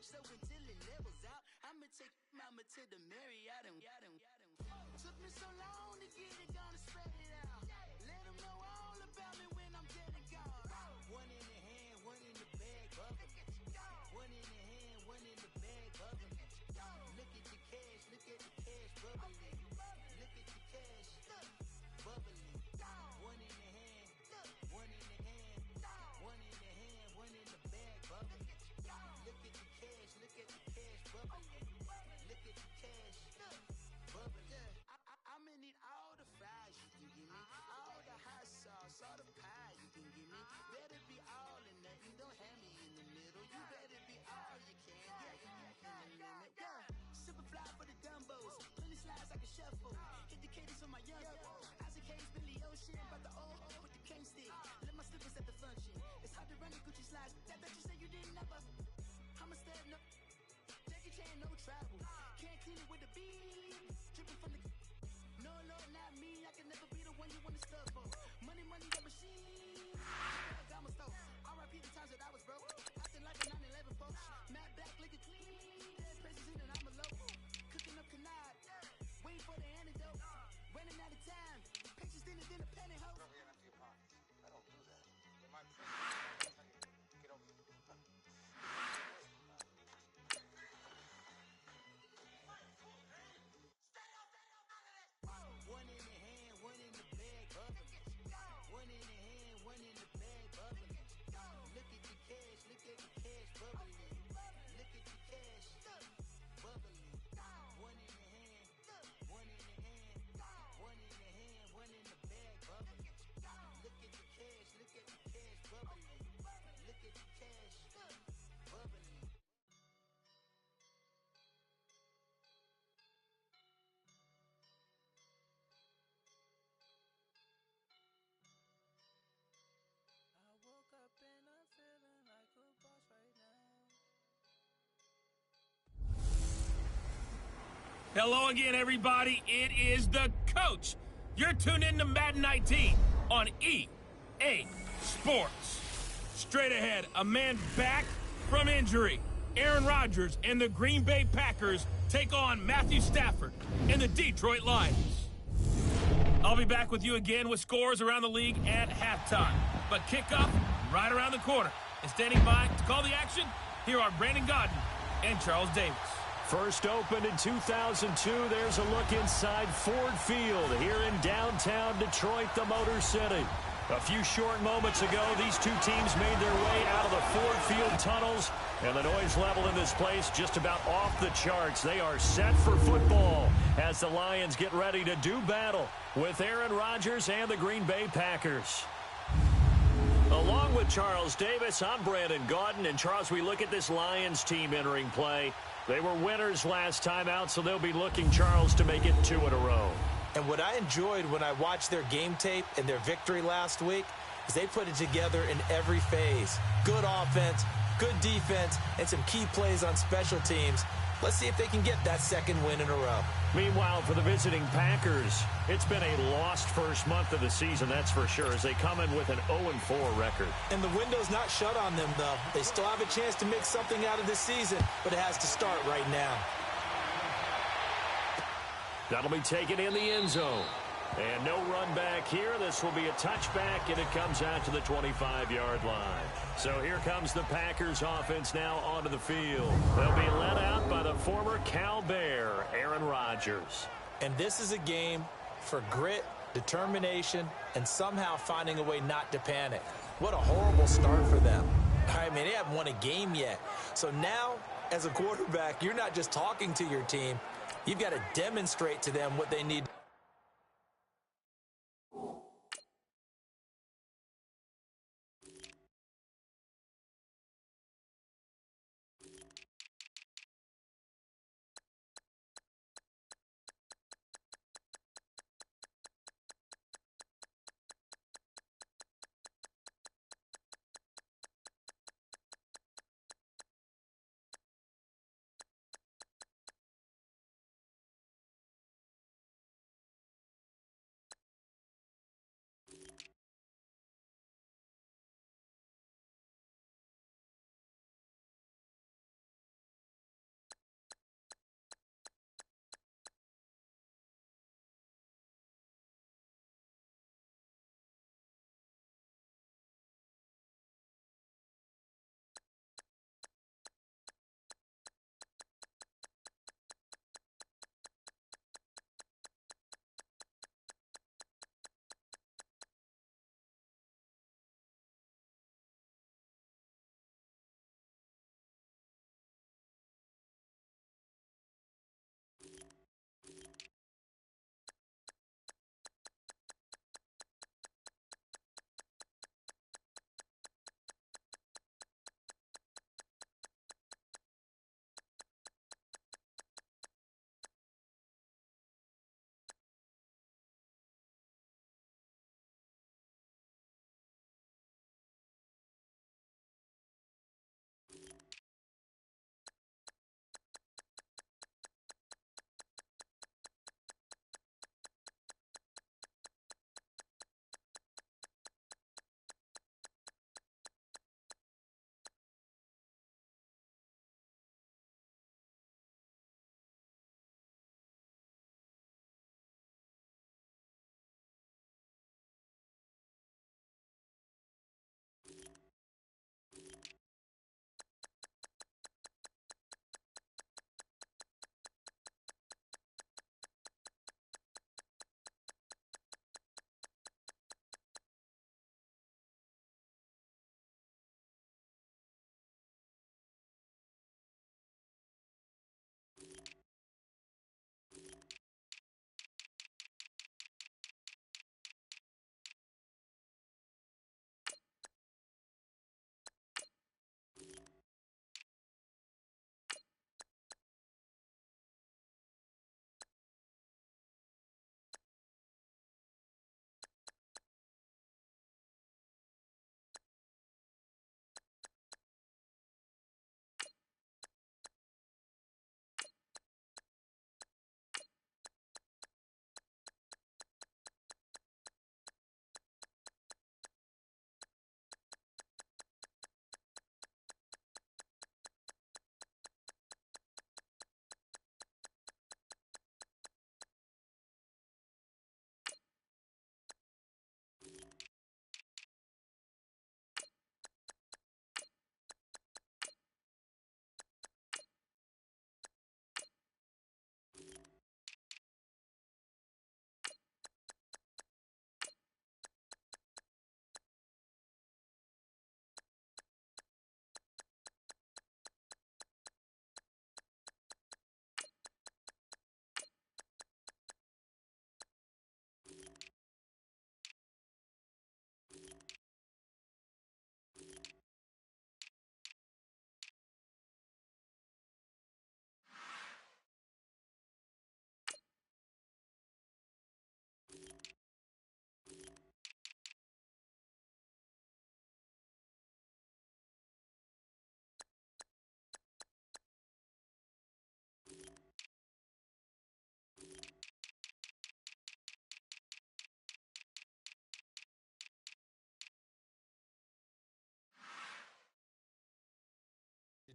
so until it levels out, I'ma take mama to the Marriott and took me so long to get it, gonna spread it out. Let them know all about me when I'm dead and gone. One in the hand, one in the bag, bubbling. One in the hand, one in the bag, bubbling. Look at the cash, bubbling. Look at the cash, bubbling. One in the hand, one in the hand, one in the hand, one in the bag, bubbling. Look at the cash, bubbling. Look at the cash, bubbling. I'ma need all the fries you can give me, all the hot sauce, all the pie you can give me. Better be all or nothing, don't have me in the middle. You better be all you can, yeah. Super fly for the dumbos, plenty slides like a shuffle. Hit the cadence on my young Isaac Hayes, Billy Ocean, about the old with the cane stick. Let my slippers at the function. It's hard to run the Gucci slides. That you said you didn't never. I'm a stud, no Jackie Chan, no travel. Can't clean it with the beat. Dripping from the. No, Lord, not me. I can never be the one you want to stuff for. Money, the machine. Got my stove. R.I.P. the times that I was broke. Acting like a 9/11 folks. Matte black, liquor clean. Dead presses in and I'm alone. Cooking up canard. Waiting for the antidote. Running out of time. Pictures thinner than a penny hoe. I don't do that. In my prison, get over here. One in the hand, one in the bag, bubbling. One in the hand, one in the bag, bubbling. Look at the cash, bubbling. Look at the cash, bubbling. One in the hand, one in the hand, one in the hand, one in the bag, bubbling. Look at the cash, bubbling. Look at the cash, bubbling. Woke up and I'm feeling like a boss right now. Hello again, everybody. It is the coach. You're tuned in to Madden 19 on EA Sports. Straight ahead, a man back from injury. Aaron Rodgers and the Green Bay Packers take on Matthew Stafford and the Detroit Lions. I'll be back with you again with scores around the league at halftime. But kickoff right around the corner. And standing by to call the action, here are Brandon Godden and Charles Davis. First opened in 2002, there's a look inside Ford Field here in downtown Detroit, the Motor City. A few short moments ago, these two teams made their way out of the Ford Field tunnels, and the noise level in this place just about off the charts. They are set for football as the Lions get ready to do battle with Aaron Rodgers and the Green Bay Packers. Along with Charles Davis, I'm Brandon Gaudin. And Charles, we look at this Lions team entering play. They were winners last time out, so they'll be looking, Charles, to make it 2 in a row. And what I enjoyed when I watched their game tape and their victory last week is they put it together in every phase. Good offense, good defense, and some key plays on special teams. Let's see if they can get that second win in a row. Meanwhile, for the visiting Packers, it's been a lost first month of the season, that's for sure, as they come in with an 0-4 record. And the window's not shut on them, though. They still have a chance to make something out of this season, but it has to start right now. That'll be taken in the end zone. And no run back here. This will be a touchback, and it comes out to the 25-yard line. So here comes the Packers offense now onto the field. They'll be led out by the former Cal Bear, Aaron Rodgers. And this is a game for grit, determination, and somehow finding a way not to panic. What a horrible start for them. I mean, they haven't won a game yet. So now, as a quarterback, you're not just talking to your team. You've got to demonstrate to them what they need.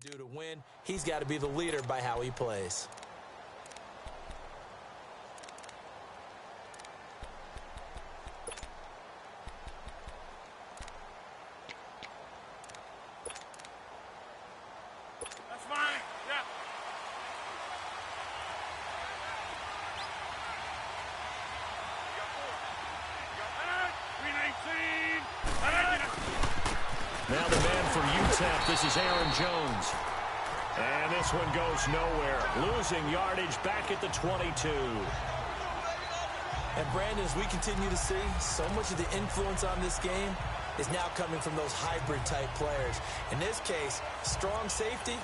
to do to win. He's got to be the leader by how he plays. That's fine. Yeah. Now the man for UTEP, this is Aaron Jones. And this one goes nowhere. Losing yardage back at the 22. And Brandon, as we continue to see, so much of the influence on this game is now coming from those hybrid-type players. In this case, strong safety,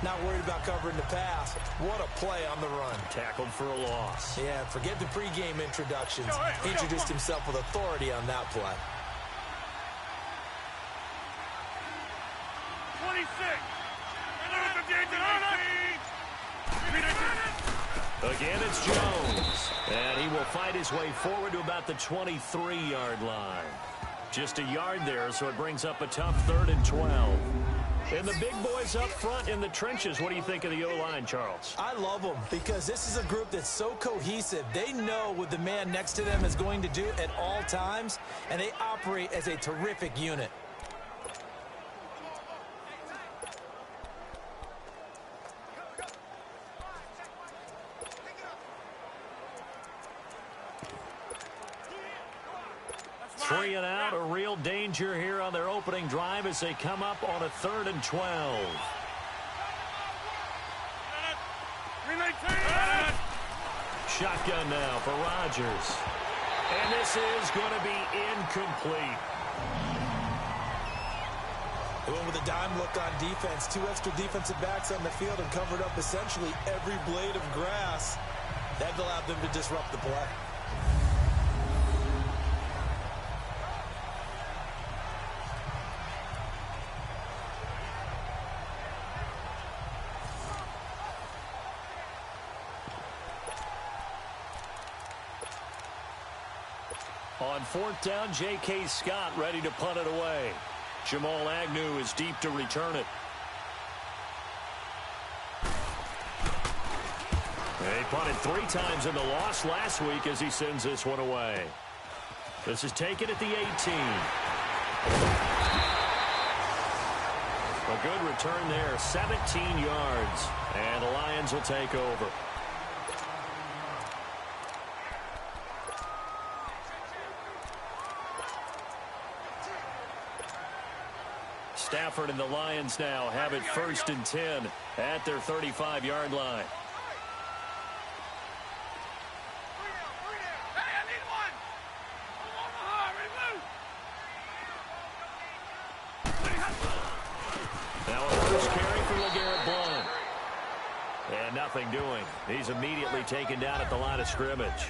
not worried about covering the pass. What a play on the run. Tackled for a loss. Yeah, forget the pregame introductions. He introduced himself with authority on that play. 26. Again, it's Jones. And he will fight his way forward to about the 23-yard line. Just a yard there, so it brings up a tough 3rd and 12. And the big boys up front in the trenches, what do you think of the O-line, Charles? I love them because this is a group that's so cohesive. They know what the man next to them is going to do at all times, and they operate as a terrific unit. Three and out, a real danger here on their opening drive as they come up on a 3rd and 12. Shotgun now for Rodgers. And this is going to be incomplete. They went with a dime look on defense. 2 extra defensive backs on the field and covered up essentially every blade of grass. That allowed them to disrupt the play. On 4th down, J.K. Scott ready to punt it away. Jamal Agnew is deep to return it. He punted 3 times in the loss last week as he sends this one away. This is taken at the 18. A good return there, 17 yards. And the Lions will take over. Stafford and the Lions now have it 1st and 10 at their 35-yard line. Now a first carry for LeGarrette Blount. And nothing doing. He's immediately taken down at the line of scrimmage.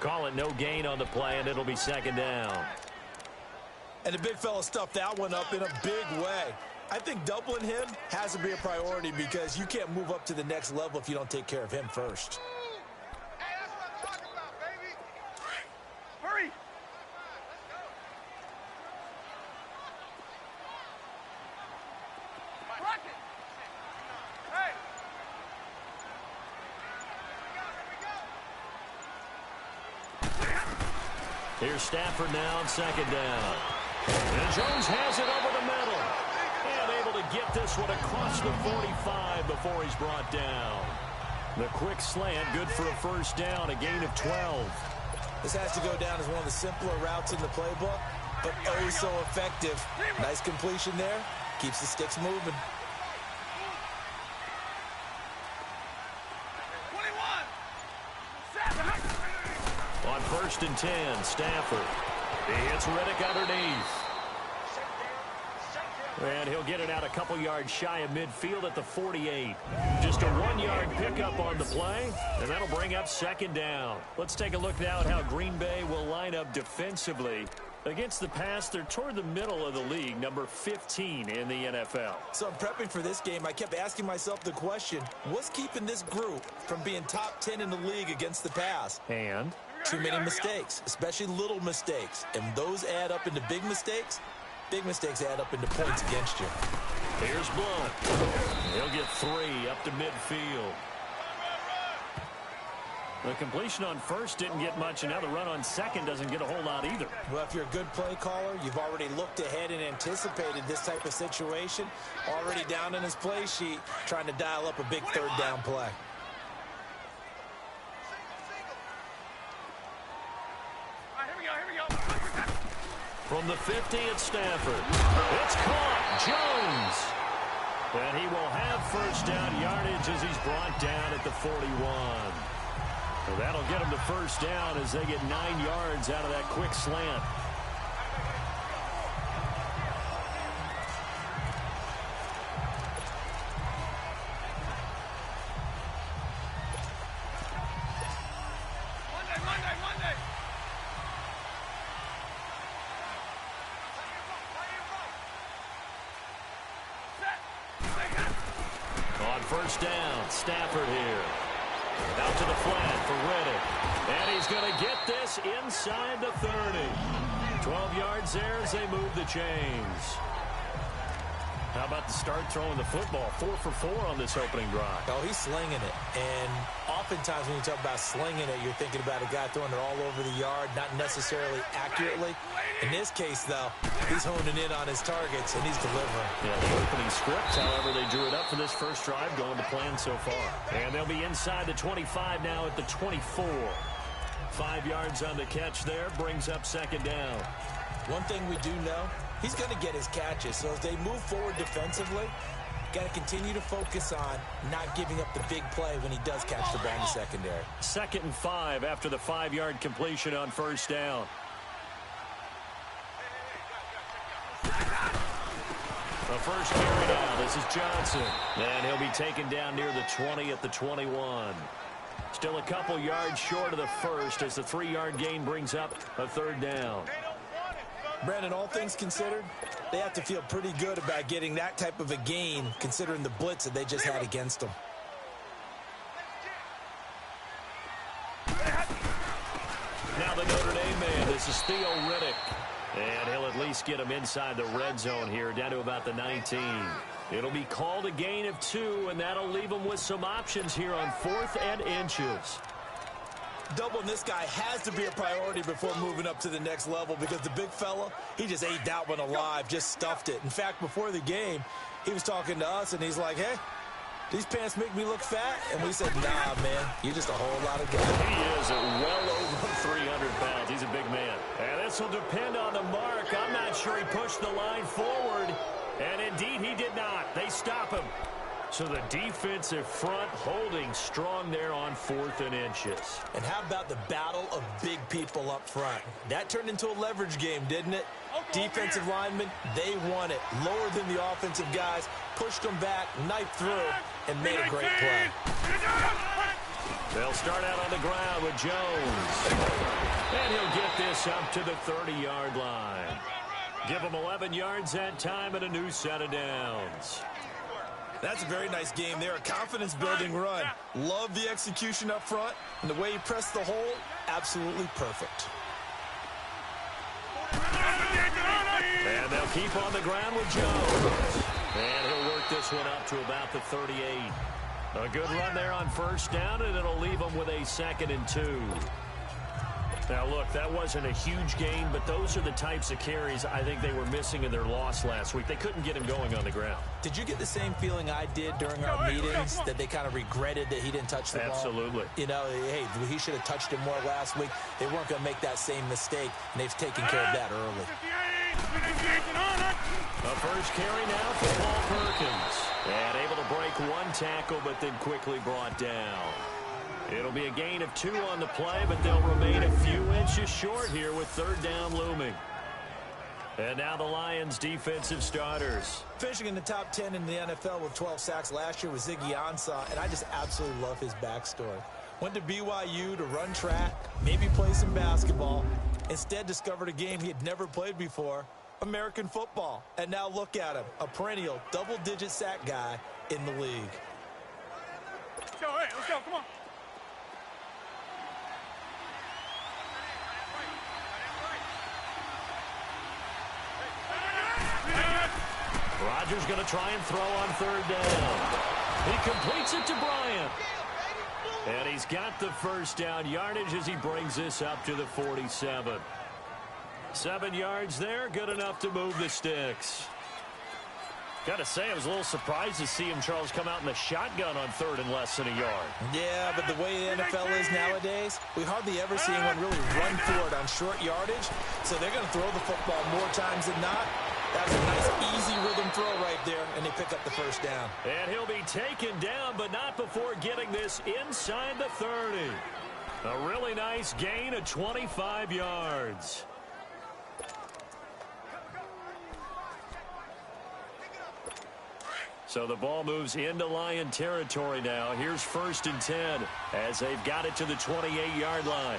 Call it no gain on the play, and it'll be 2nd down. And the big fella stuffed that one up in a big way. I think doubling him has to be a priority because you can't move up to the next level if you don't take care of him first. Hey, that's what I'm talking about, baby. Hurry. Rock it. Hey. Here we go. Here's Stafford now on 2nd down. And Jones has it over the middle. And able to get this one across the 45 before he's brought down. The quick slant, good for a 1st down, a gain of 12. This has to go down as one of the simpler routes in the playbook, but oh so effective. Nice completion there. Keeps the sticks moving. 21. On 1st and 10, Stafford. He hits Riddick underneath. And he'll get it out a couple yards shy of midfield at the 48. Just a 1-yard pickup on the play, and that'll bring up 2nd down. Let's take a look now at how Green Bay will line up defensively. Against the pass, they're toward the middle of the league, number 15 in the NFL. So I'm prepping for this game. I kept asking myself the question, what's keeping this group from being top 10 in the league against the pass? And Too many mistakes, especially little mistakes. And those add up into big mistakes. Big mistakes add up into points against you. Here's Blunt. He'll get 3 up to midfield. The completion on first didn't get much, and now the run on second doesn't get a whole lot either. Well, if you're a good play caller, you've already looked ahead and anticipated this type of situation. Already down in his play sheet, trying to dial up a big third down play. From the 50, it's Stafford. It's caught. Jones. And he will have first down yardage as he's brought down at the 41. So that'll get him to first down as they get 9 yards out of that quick slant. On first down, Stafford here. Out to the flat for Riddick. And he's going to get this inside the 30. 12 yards there as they move the chains. How about the start throwing the football? 4 for 4 on this opening drive. Oh, he's slinging it. And oftentimes when you talk about slinging it, you're thinking about a guy throwing it all over the yard, not necessarily accurately. In this case, though, he's honing in on his targets, and he's delivering. Yeah, the opening script, however, they drew it up for this first drive, going to plan so far. And they'll be inside the 25 now at the 24. 5 yards on the catch there, brings up second down. One thing we do know, he's going to get his catches. So as they move forward defensively, got to continue to focus on not giving up the big play when he does catch the ball in the secondary. 2nd and 5 after the 5-yard completion on first down. The first carry now. This is Johnson. And he'll be taken down near the 20 at the 21. Still a couple yards short of the first as the 3-yard gain brings up a third down. Brandon, all things considered, they have to feel pretty good about getting that type of a gain considering the blitz that they just had against them. Now the Notre Dame man, this is Theo Riddick. And he'll at least get him inside the red zone here, down to about the 19. It'll be called a gain of 2, and that'll leave him with some options here on 4th and inches. Doubling this guy has to be a priority before moving up to the next level because the big fella, he just ate that one alive, just stuffed it. In fact, before the game, he was talking to us, and he's like, hey, these pants make me look fat? And we said, nah, man, you're just a whole lot of guy. He is well over 300 pounds. He's a big man. And this will depend on the mark. I'm not sure he pushed the line forward. And indeed, he did not. They stop him. So the defensive front holding strong there on 4th and inches. And how about the battle of big people up front? That turned into a leverage game, didn't it? Defensive linemen, they won it. Lower than the offensive guys, pushed them back, knifed through, and made a great play. They'll start out on the ground with Jones. And he'll get this up to the 30-yard line. Give him 11 yards that time and a new set of downs. That's a very nice game there, a confidence-building run. Love the execution up front, and the way he pressed the hole, absolutely perfect. And they'll keep on the ground with Jones. And he'll work this one up to about the 38. A good run there on first down, and it'll leave him with a 2nd and 2. Now, look, that wasn't a huge gain, but those are the types of carries I think they were missing in their loss last week. They couldn't get him going on the ground. Did you get the same feeling I did during our meetings, that they kind of regretted that he didn't touch the ball? Absolutely. You know, hey, he should have touched it more last week. They weren't going to make that same mistake, and they've taken care of that early. A first carry now for Paul Perkins. And able to break one tackle, but then quickly brought down. It'll be a gain of 2 on the play, but they'll remain a few inches short here with third down looming. And now the Lions' defensive starters. Finishing in the top 10 in the NFL with 12 sacks last year was Ziggy Ansah, and I just absolutely love his backstory. Went to BYU to run track, maybe play some basketball. Instead discovered a game he had never played before, American football. And now look at him, a perennial double-digit sack guy in the league. Let's go, come on. Rodgers going to try and throw on third down. He completes it to Bryant. And he's got the first down yardage as he brings this up to the 47. 7 yards there, good enough to move the sticks. Got to say, I was a little surprised to see him, Charles, come out in the shotgun on third and less than a yard. Yeah, but the way the NFL is nowadays, we hardly ever see anyone really run for it on short yardage. So they're going to throw the football more times than not. That was a nice, easy rhythm throw right there, and they pick up the first down. And he'll be taken down, but not before getting this inside the 30. A really nice gain of 25 yards. So the ball moves into Lion territory now. Here's 1st and 10 as they've got it to the 28-yard line.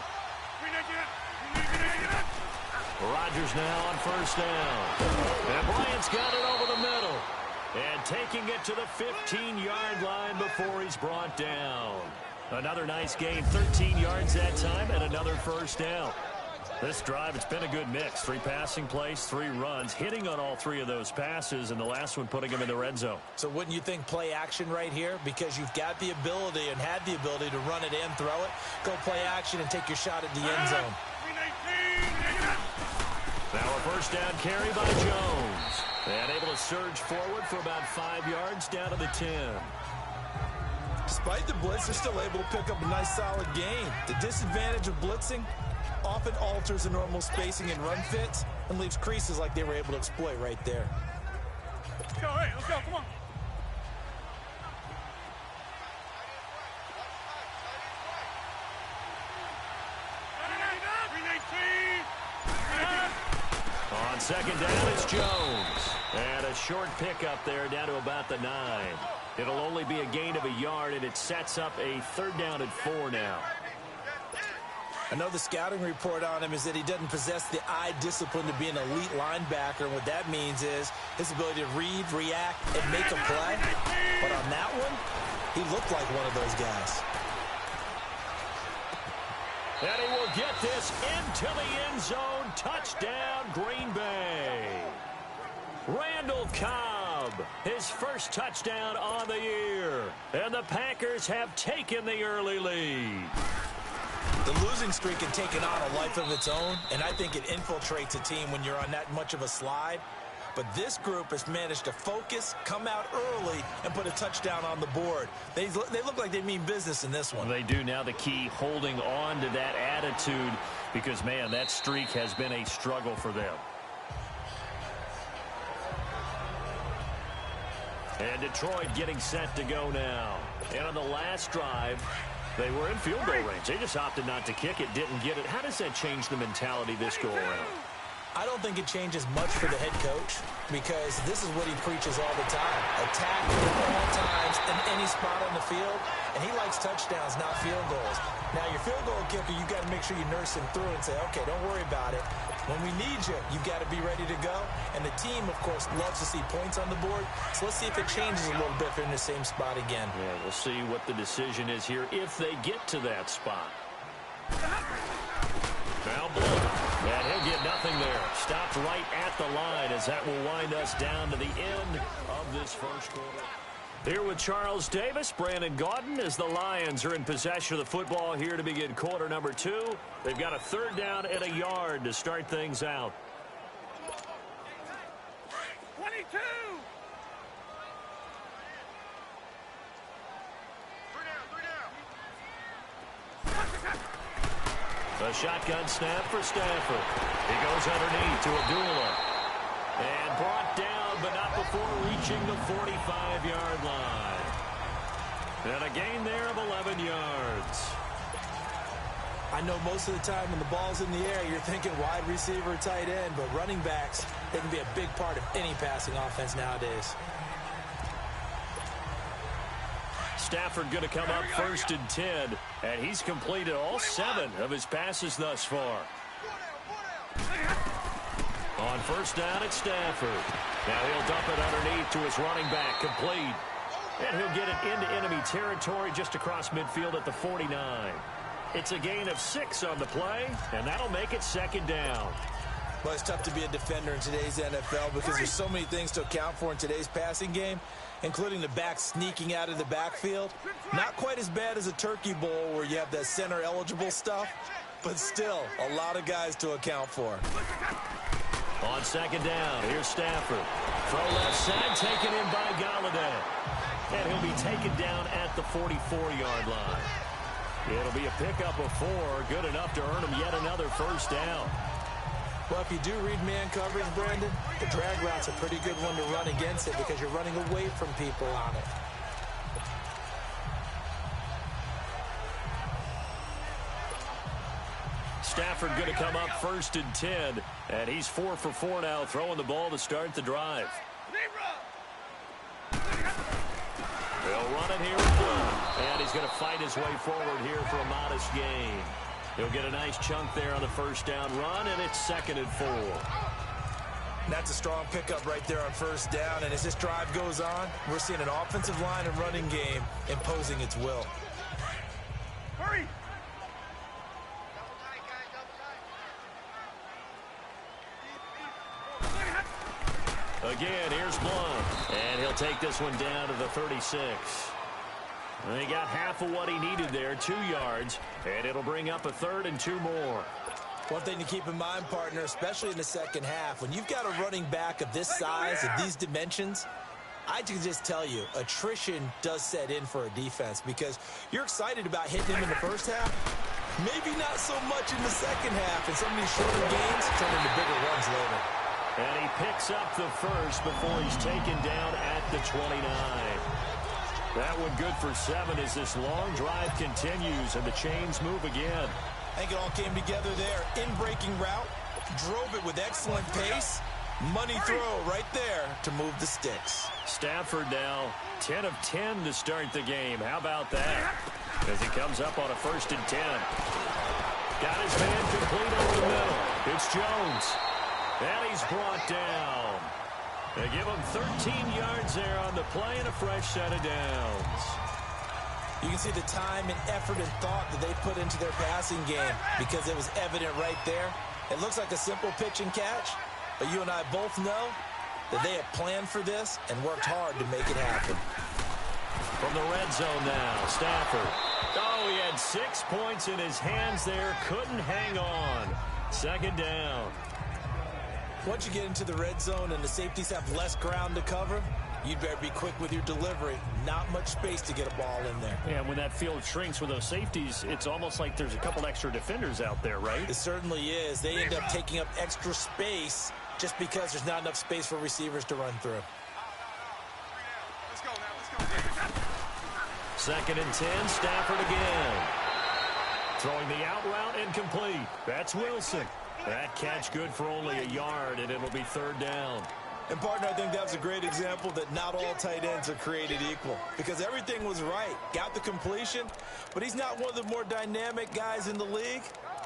Rodgers now on first down. And Bryant's got it over the middle. And taking it to the 15-yard line before he's brought down. Another nice gain, 13 yards that time, and another first down. This drive, it's been a good mix. 3 passing plays, 3 runs, hitting on all 3 of those passes, and the last one putting him in the red zone. So wouldn't you think play action right here? Because you've got the ability and had the ability to run it in, throw it, go play action, and take your shot at the end zone. Now a first down carry by Jones. And able to surge forward for about 5 yards down to the 10. Despite the blitz, they're still able to pick up a nice solid gain. The disadvantage of blitzing often alters the normal spacing and run fits and leaves creases like they were able to exploit right there. Let's go, hey, let's go, come on. On second down, it's Jones. And a short pickup there down to about the 9. It'll only be a gain of a yard, and it sets up a 3rd down and 4 now. I know the scouting report on him is that he doesn't possess the eye discipline to be an elite linebacker. And what that means is his ability to read, react, and make a play. But on that one, he looked like one of those guys. And he will get this into the end zone. Touchdown, Green Bay. Randall Cobb, his first touchdown on the year. And the Packers have taken the early lead. The losing streak had taken on a life of its own, and I think it infiltrates a team when you're on that much of a slide. But this group has managed to focus, come out early, and put a touchdown on the board. They look like they mean business in this one. They do. Now the key, holding on to that attitude, because, man, that streak has been a struggle for them. And Detroit getting set to go now. And on the last drive, they were in field goal range. They just opted not to kick it, didn't get it. How does that change the mentality this go around? I don't think it changes much for the head coach because this is what he preaches all the time. Attack at all times in any spot on the field, and he likes touchdowns, not field goals. Now, your field goal kicker, you got to make sure you nurse him through and say, okay, don't worry about it. When we need you, you got to be ready to go. And the team, of course, loves to see points on the board. So let's see if it changes a little bit if they're in the same spot again. Yeah, we'll see what the decision is here if they get to that spot. Now blown. And he'll get nothing there. Stopped right at the line as that will wind us down to the end of this first quarter. Here with Charles Davis, Brandon Gaudin, as the Lions are in possession of the football here to begin quarter number 2. They've got a 3rd down and a yard to start things out. 22! A shotgun snap for Stafford. He goes underneath to Abdullah. And brought down, but not before reaching the 45-yard line. And a gain there of 11 yards. I know most of the time when the ball's in the air, you're thinking wide receiver, tight end, but running backs, they can be a big part of any passing offense nowadays. Stafford going to come up 1st and 10, and he's completed all 7 of his passes thus far. On 1st down, it's Stafford. Now he'll dump it underneath to his running back, complete. And he'll get it into enemy territory just across midfield at the 49. It's a gain of 6 on the play, and that'll make it 2nd down. Well, it's tough to be a defender in today's NFL because there's so many things to account for in today's passing game, including the back sneaking out of the backfield. Not quite as bad as a turkey bowl where you have that center-eligible stuff, but still a lot of guys to account for. On second down, here's Stafford. Throw left side, taken in by Galladay. And he'll be taken down at the 44-yard line. It'll be a pickup of 4, good enough to earn him yet another first down. Well, if you do read man coverage, Brandon, the drag route's a pretty good one to run against it because you're running away from people on it. Stafford going to come up 1st and 10, and he's 4 for 4 now, throwing the ball to start the drive. They'll run it here again, and he's going to fight his way forward here for a modest gain. He'll get a nice chunk there on the first down run, and it's 2nd and 4. That's a strong pickup right there on first down, and as this drive goes on, we're seeing an offensive line and running game imposing its will. Hurry! Again, here's Blunt, and he'll take this one down to the 36. And he got half of what he needed there, 2 yards, and it'll bring up a 3rd and 2 more. One thing to keep in mind, partner, especially in the second half, when you've got a running back of this size, of these dimensions, I can just tell you, attrition does set in for a defense because you're excited about hitting him in the first half, maybe not so much in the second half, and some of these shorter games turn into bigger runs later. And he picks up the first before he's taken down at the 29. That one good for 7 as this long drive continues and the chains move again. I think it all came together there. In-breaking route, drove it with excellent pace. Money throw right there to move the sticks. Stafford now 10 of 10 to start the game. How about that? As he comes up on a 1st and 10. Got his man complete over the middle. It's Jones. And he's brought down. They give him 13 yards there on the play and a fresh set of downs. You can see the time and effort and thought that they put into their passing game because it was evident right there. It looks like a simple pitch and catch, but you and I both know that they have planned for this and worked hard to make it happen. From the red zone now, Stafford. Oh, he had 6 points in his hands there. Couldn't hang on. 2nd down. Once you get into the red zone and the safeties have less ground to cover, you'd better be quick with your delivery. Not much space to get a ball in there. Yeah, when that field shrinks with those safeties, it's almost like there's a couple extra defenders out there, right? It certainly is. They end up taking up extra space just because there's not enough space for receivers to run through. Let's go now, let's go. 2nd and 10, Stafford again. Throwing the out route incomplete. That's Wilson. That catch good for only a yard, and it'll be 3rd down. And, partner, I think that was a great example that not all tight ends are created equal because everything was right. Got the completion, but he's not one of the more dynamic guys in the league.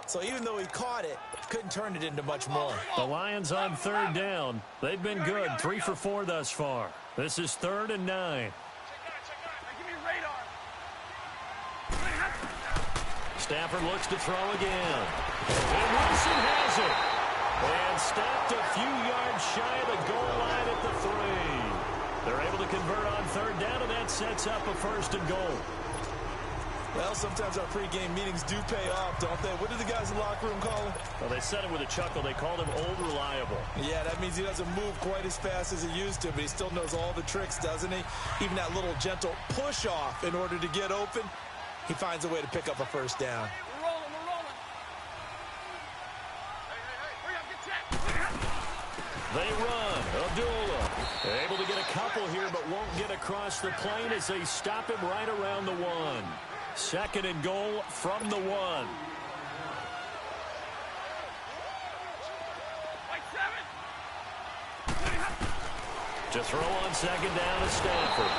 So even though he caught it, couldn't turn it into much more. The Lions on 3rd down. They've been good, 3 for 4 thus far. This is 3rd and 9. Give me radar. Stafford looks to throw again. And Wilson has it. And stopped a few yards shy of the goal line at the 3. They're able to convert on 3rd down, and that sets up a 1st and goal. Well, sometimes our pregame meetings do pay off, don't they? What did the guys in the locker room call him? Well, they said it with a chuckle. They called him Old Reliable. Yeah, that means he doesn't move quite as fast as he used to, but he still knows all the tricks, doesn't he? Even that little gentle push-off in order to get open, he finds a way to pick up a 1st down. We're rolling, we're rolling. Hey, hurry up, get checked. They run. Abdullah able to get a couple here, but won't get across the plane as they stop him right around the 1. 2nd and goal from the 1. To throw on 2nd down to Stafford.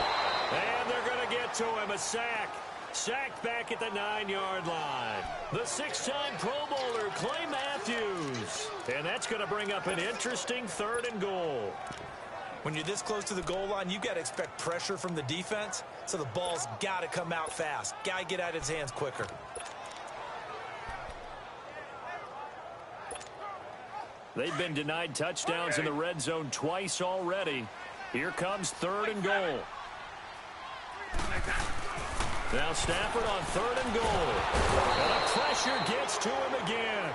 And they're going to get to him. A sack. Sacked back at the 9-yard line. The 6-time Pro Bowler, Clay Matthews. And that's going to bring up an interesting 3rd and goal. When you're this close to the goal line, you've got to expect pressure from the defense, so the ball's got to come out fast. Got to get out of his hands quicker. They've been denied touchdowns in the red zone twice already. Here comes 3rd and goal. Now Stafford on 3rd and goal. And the pressure gets to him again.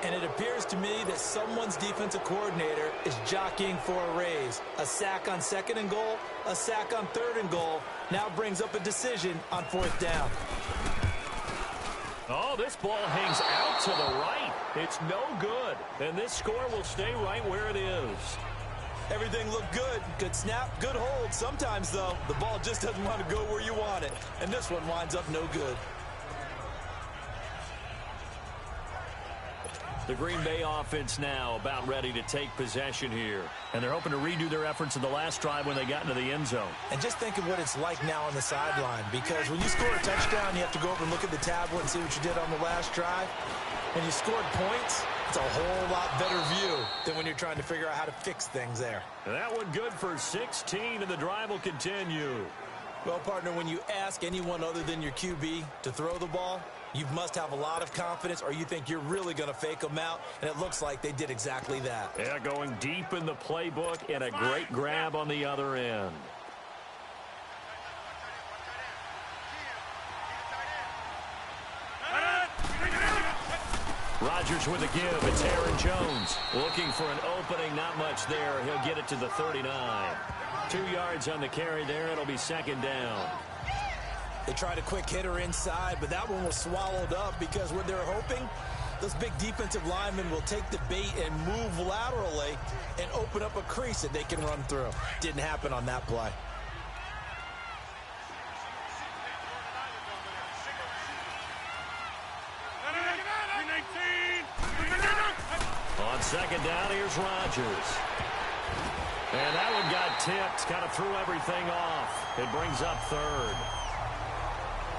And it appears to me that someone's defensive coordinator is jockeying for a raise. A sack on 2nd and goal, a sack on 3rd and goal. Now brings up a decision on 4th down. Oh, this ball hangs out to the right. It's no good. And this score will stay right where it is. Everything looked good. Good snap, good hold. Sometimes, though, the ball just doesn't want to go where you want it. And this one winds up no good. The Green Bay offense now about ready to take possession here. And they're hoping to redo their efforts in the last drive when they got into the end zone. And just think of what it's like now on the sideline. Because when you score a touchdown, you have to go over and look at the tablet and see what you did on the last drive. When you scored points, it's a whole lot better view than when you're trying to figure out how to fix things there. And that one good for 16, and the drive will continue. Well, partner, when you ask anyone other than your QB to throw the ball, you must have a lot of confidence, or you think you're really going to fake them out, and it looks like they did exactly that. Yeah, going deep in the playbook and a great grab on the other end. Rodgers with a give. It's Aaron Jones looking for an opening. Not much there. He'll get it to the 39. 2 yards on the carry there. It'll be 2nd down. They tried a quick hitter inside, but that one was swallowed up because what they're hoping, those big defensive linemen will take the bait and move laterally and open up a crease that they can run through. Didn't happen on that play. On 2nd down, here's Rodgers. And that one got tipped, kind of threw everything off. It brings up 3rd.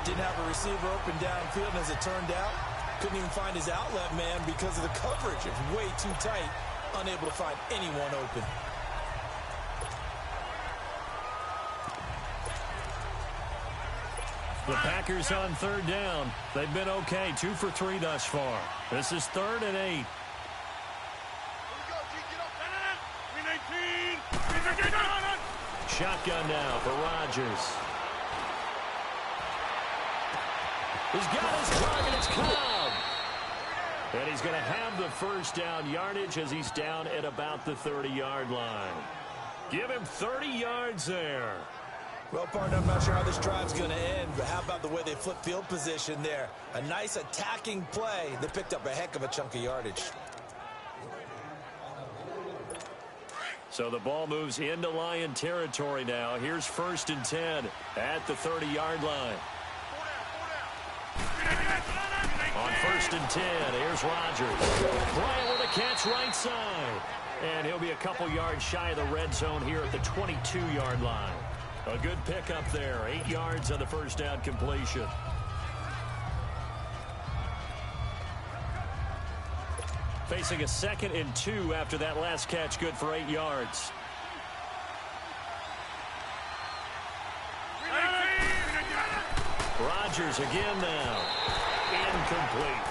Didn't have a receiver open downfield, and as it turned out, couldn't even find his outlet man because of the coverage. It's way too tight, unable to find anyone open. The Packers on 3rd down. They've been okay, 2 for 3 thus far. This is 3rd and 8. Shotgun now for Rodgers. He's got his target. It's Cobb. And he's going to have the first down yardage as he's down at about the 30-yard line. Give him 30 yards there. Well, partner, I'm not sure how this drive's going to end, but how about the way they flip field position there? A nice attacking play that picked up a heck of a chunk of yardage. So the ball moves into Lion territory now. Here's 1st and 10 at the 30-yard line. On 1st and 10, here's Rodgers. Bryant with a catch right side. And he'll be a couple yards shy of the red zone here at the 22-yard line. A good pickup there. 8 yards on the first down completion. Facing a 2nd and 2 after that last catch, good for 8 yards. Rodgers again now. Incomplete.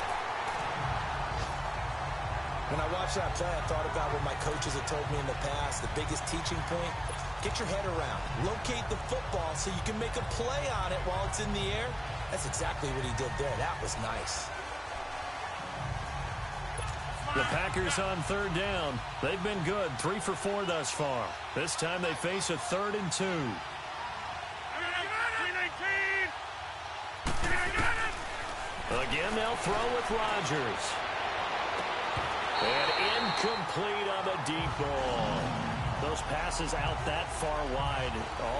When I watched that play, I thought about what my coaches have told me in the past. The biggest teaching point, get your head around. Locate the football so you can make a play on it while it's in the air. That's exactly what he did there. That was nice. The Packers on 3rd down. They've been good, 3 for 4 thus far. This time they face a 3rd and 2. Again, they'll throw with Rodgers. And incomplete on the deep ball. Those passes out that far wide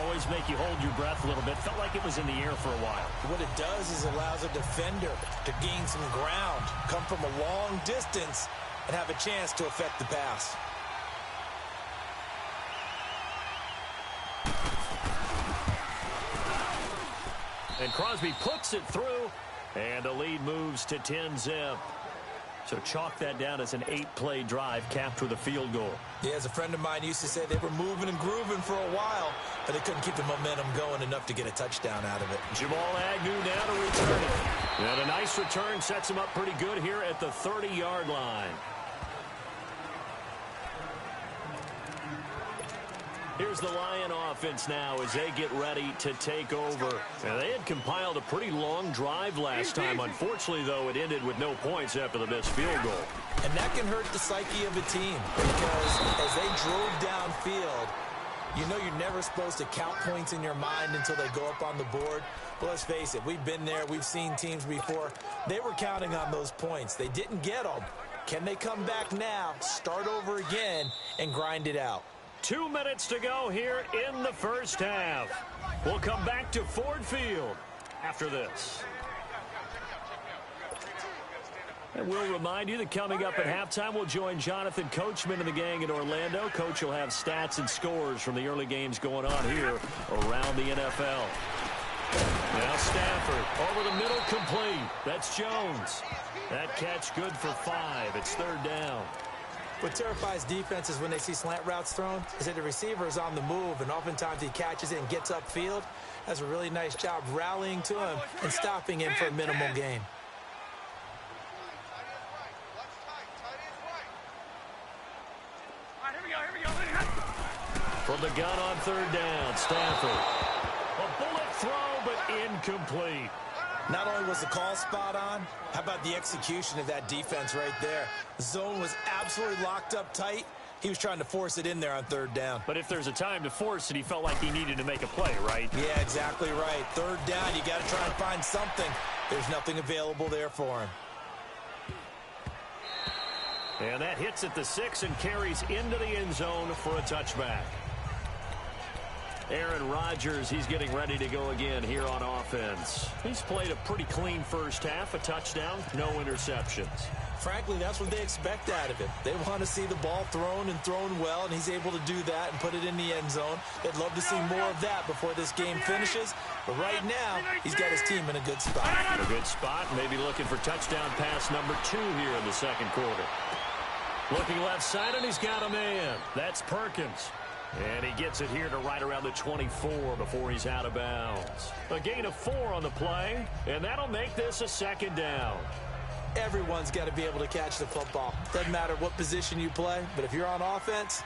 always make you hold your breath a little bit. Felt like it was in the air for a while. What it does is allows a defender to gain some ground, come from a long distance, and have a chance to affect the pass. And Crosby puts it through, and the lead moves to 10-zip. So chalk that down as an 8-play drive capped with a field goal. Yeah, as a friend of mine used to say, they were moving and grooving for a while, but they couldn't keep the momentum going enough to get a touchdown out of it. Jamal Agnew now to return it. And a nice return sets him up pretty good here at the 30-yard line. Here's the Lion offense now as they get ready to take over. Now, they had compiled a pretty long drive last time. Unfortunately, though, it ended with no points after the missed field goal. And that can hurt the psyche of a team because as they drove downfield, you know you're never supposed to count points in your mind until they go up on the board. But let's face it, we've been there. We've seen teams before. They were counting on those points. They didn't get them. Can they come back now, start over again, and grind it out? 2 minutes to go here in the first half. We'll come back to Ford Field after this. And we'll remind you that coming up at halftime, we'll join Jonathan Coachman and the gang in Orlando. Coach will have stats and scores from the early games going on here around the NFL. Now Stafford over the middle, complete. That's Jones. That catch good for 5. It's third down. What terrifies defenses when they see slant routes thrown is that the receiver is on the move, and oftentimes he catches it and gets upfield. Does a really nice job rallying to him and stopping him for a minimal gain. From the gun on third down, Stafford. A bullet throw, but incomplete. Not only was the call spot on, how about the execution of that defense right there? The zone was absolutely locked up tight. He was trying to force it in there on third down. But if there's a time to force it, he felt like he needed to make a play, right? Yeah, exactly right. Third down, you got to try and find something. There's nothing available there for him. And that hits at the 6 and carries into the end zone for a touchback. Aaron Rodgers, he's getting ready to go again here on offense. He's played a pretty clean first half, a touchdown, no interceptions. Frankly, that's what they expect out of him. They want to see the ball thrown and thrown well, and he's able to do that and put it in the end zone. They'd love to see more of that before this game finishes. But right now, he's got his team in a good spot. A good spot, maybe looking for touchdown pass number 2 here in the second quarter. Looking left side, and he's got a man. That's Perkins. And he gets it here to right around the 24 before he's out of bounds. A gain of 4 on the play, and that'll make this a second down. Everyone's got to be able to catch the football. Doesn't matter what position you play, but if you're on offense,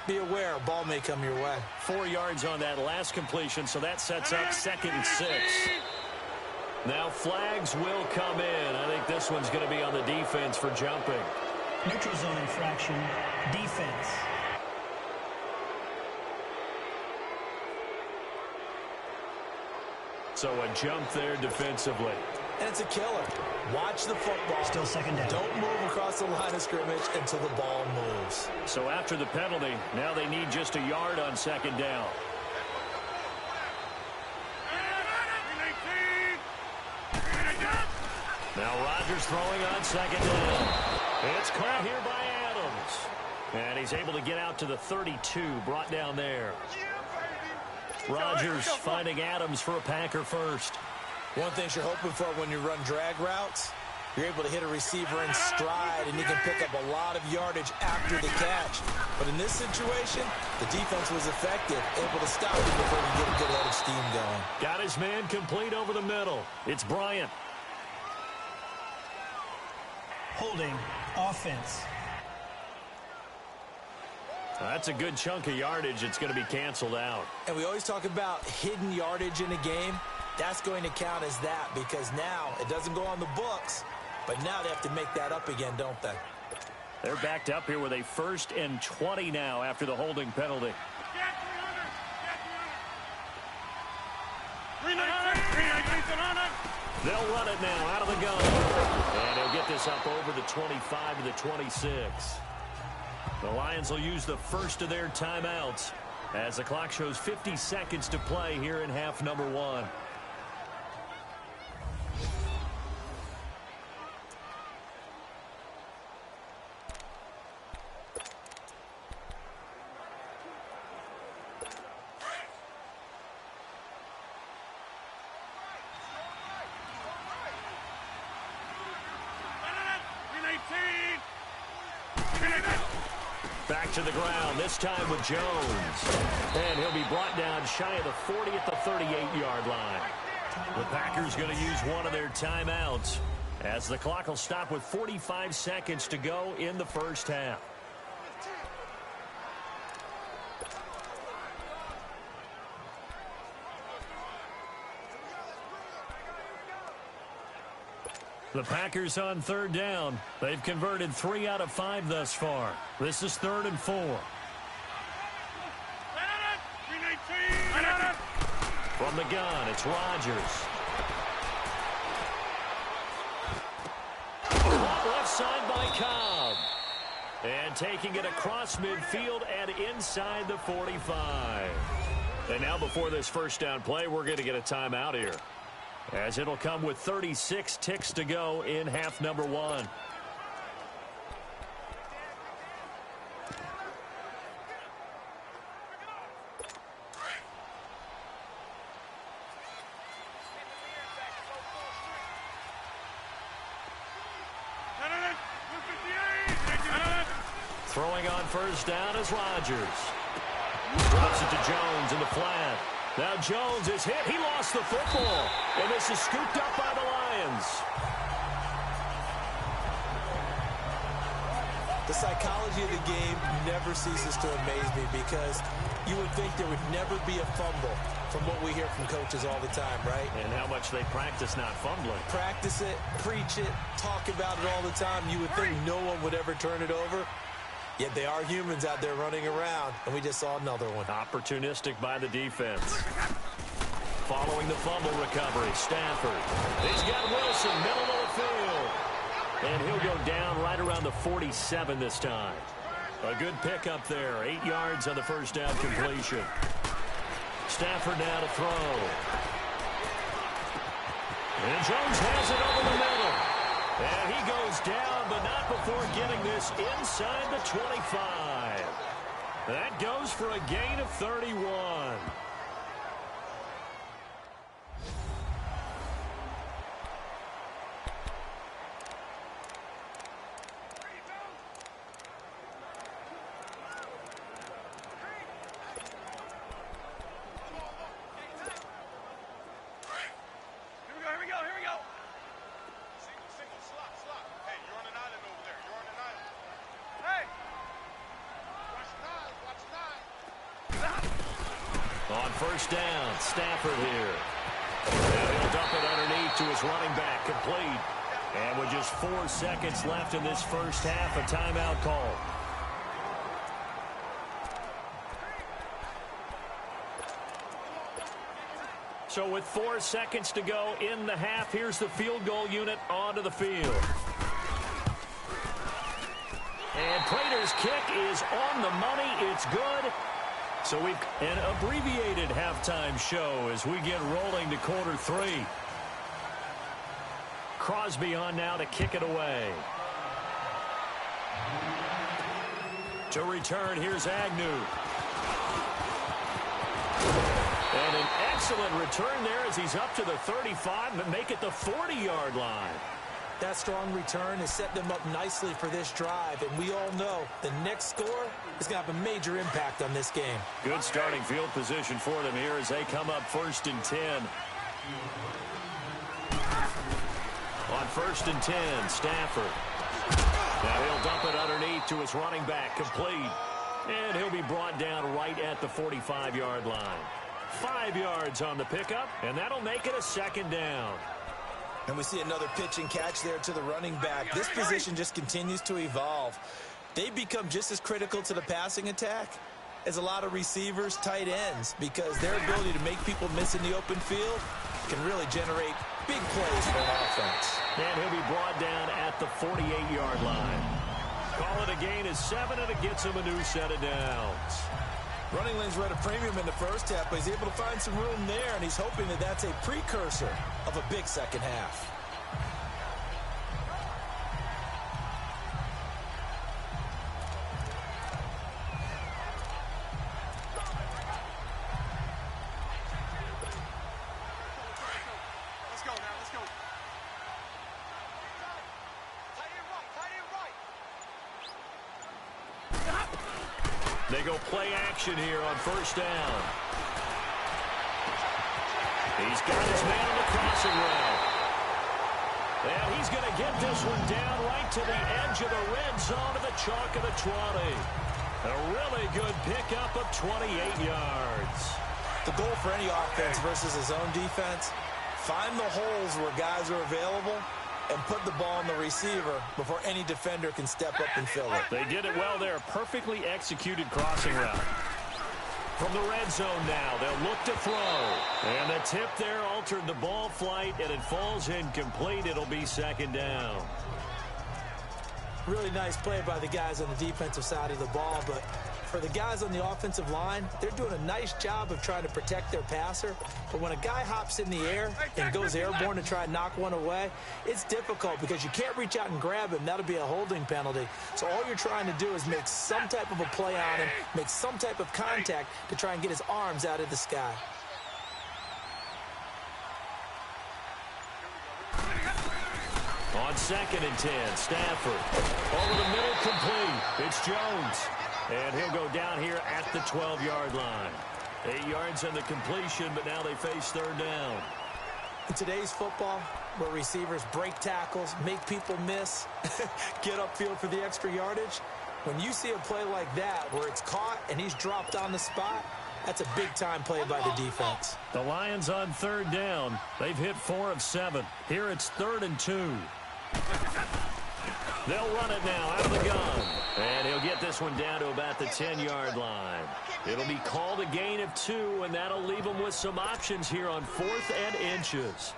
be aware a ball may come your way. 4 yards on that last completion, so that sets up 2nd and 6. Now flags will come in. I think this one's going to be on the defense for jumping. Neutral zone infraction, defense. So a jump there defensively. And it's a killer. Watch the football. Still second down. Don't move across the line of scrimmage until the ball moves. So after the penalty, now they need just a yard on 2nd down. Now Rodgers throwing on 2nd down. It's caught here by Adams. And he's able to get out to the 32, brought down there. Rodgers finding Adams for a Packer first. One thing you're hoping for when you run drag routes, you're able to hit a receiver in stride, and he can pick up a lot of yardage after the catch. But in this situation, the defense was effective, able to stop him before he get a good head of steam going. Got his man complete over the middle. It's Bryant. Holding, offense. That's a good chunk of yardage. It's going to be canceled out. And we always talk about hidden yardage in a game. That's going to count as that because now it doesn't go on the books, but now they have to make that up again, don't they? They're backed up here with a 1st and 20 now after the holding penalty. They'll run it now out of the gun. And he'll get this up over the 25 to the 26. The Lions will use the first of their timeouts as the clock shows 50 seconds to play here in half number 1. Back to the ground, this time with Jones. And he'll be brought down shy of the 40 at the 38-yard line. The Packers going to use one of their timeouts as the clock will stop with 45 seconds to go in the first half. The Packers on third down. They've converted 3 out of 5 thus far. This is 3rd and 4. From the gun, it's Rodgers. Left side by Cobb. And taking it across midfield and inside the 45. And now before this first down play, we're going to get a timeout here, as it'll come with 36 ticks to go in half number 1. Throwing on first down is Rodgers. Drops it to Jones in the flat. Now Jones is hit. He lost the football. And this is scooped up by the Lions. The psychology of the game never ceases to amaze me, because you would think there would never be a fumble from what we hear from coaches all the time, right? And how much they practice not fumbling. Practice it, preach it, talk about it all the time. You would think no one would ever turn it over. Yet they are humans out there running around, and we just saw another one. Opportunistic by the defense. Following the fumble recovery, Stafford. He's got Wilson, middle of the field. And he'll go down right around the 47 this time. A good pickup there. 8 yards on the first down completion. Stafford now to throw. And Jones has it over the middle. And he goes down, but not before getting this inside the 25. That goes for a gain of 31. On first down, Stafford here. And he'll dump it underneath to his running back, complete. And with just 4 seconds left in this first half, a timeout call. So with 4 seconds to go in the half, here's the field goal unit onto the field. And Prater's kick is on the money. It's good. So we've an abbreviated halftime show as we get rolling to quarter 3. Crosby on now to kick it away. To return, here's Agnew. And an excellent return there as he's up to the 35, but make it the 40-yard line. That strong return has set them up nicely for this drive, and we all know the next score is going to have a major impact on this game. Good starting field position for them here as they come up 1st and 10. On 1st and 10, Stafford. Now he'll dump it underneath to his running back, complete. And he'll be brought down right at the 45-yard line. 5 yards on the pickup, and that'll make it a 2nd down. And we see another pitch and catch there to the running back. This position just continues to evolve. They become just as critical to the passing attack as a lot of receivers, tight ends, because their ability to make people miss in the open field can really generate big plays for an offense. And he'll be brought down at the 48-yard line. Call it a gain of 7, and it gets him a new set of downs. Running lanes were at a premium in the first half, but he's able to find some room there, and he's hoping that that's a precursor of a big second half. Let's go now, let's go. Tight end right, tight end right. They go play action here on first down. He's got his man on the crossing route. And he's going to get this one down right to the edge of the red zone of the chalk of the 20. A really good pickup of 28 yards. The goal for any offense versus his own defense, find the holes where guys are available and put the ball on the receiver before any defender can step up and fill it. They did it well there. Perfectly executed crossing route. From the red zone now, they'll look to throw. And the tip there altered the ball flight, and it falls incomplete. It'll be second down. Really nice play by the guys on the defensive side of the ball, but for the guys on the offensive line, they're doing a nice job of trying to protect their passer. But when a guy hops in the air and goes airborne to try and knock one away, it's difficult because you can't reach out and grab him. That'll be a holding penalty. So all you're trying to do is make some type of a play on him, make some type of contact to try and get his arms out of the sky. On 2nd and 10, Stafford. Over the middle, complete. It's Jones. And he'll go down here at the 12-yard line. 8 yards on the completion, but now they face third down. In today's football, where receivers break tackles, make people miss, get upfield for the extra yardage, when you see a play like that where it's caught and he's dropped on the spot, that's a big-time play by the defense. The Lions on third down. They've hit 4 of 7. Here it's 3rd and 2. They'll run it now out of the gun. And he'll get this one down to about the 10-yard line. It'll be called a gain of 2, and that'll leave them with some options here on 4th and inches.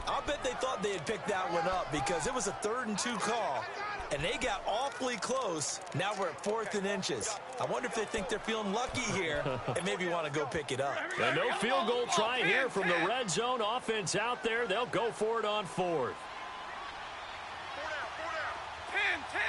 I'll bet they thought they had picked that one up because it was a 3rd and 2 call, and they got awfully close. Now we're at 4th and inches. I wonder if they think they're feeling lucky here and maybe want to go pick it up. And no field goal try here from the red zone offense out there. They'll go for it on 4th. 10.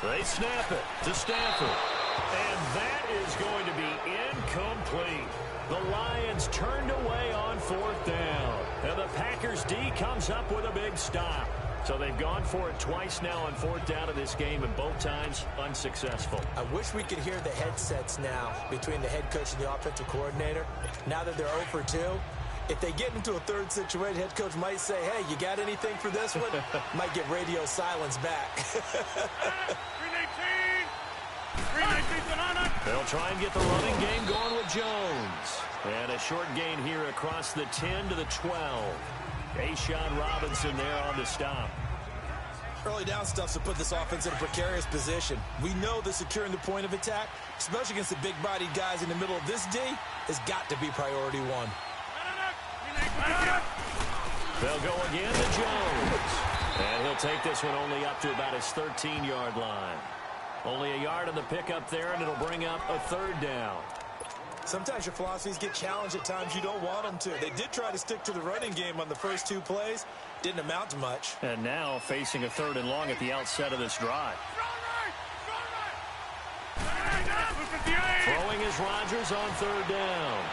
They snap it to Stafford. And that is going to be incomplete. The Lions turned away on 4th down. And the Packers D comes up with a big stop. So they've gone for it twice now on 4th down of this game, and both times unsuccessful. I wish we could hear the headsets now between the head coach and the offensive coordinator. Now that they're 0 for 2, if they get into a third situation, head coach might say, hey, you got anything for this one? Might get radio silence back. 319. They'll try and get the running game going with Jones. And a short gain here across the 10 to the 12. Ashawn Robinson there on the stop. Early down stuffs to put this offense in a precarious position. We know that securing the point of attack, especially against the big-bodied guys in the middle of this D, has got to be priority 1. They'll go again to Jones. And he'll take this one only up to about his 13-yard line. Only a yard on the pickup there, and it'll bring up a 3rd down. Sometimes your philosophies get challenged at times you don't want them to. They did try to stick to the running game on the first 2 plays. Didn't amount to much. And now facing a 3rd and long at the outset of this drive. Throwing is Rodgers on 3rd down.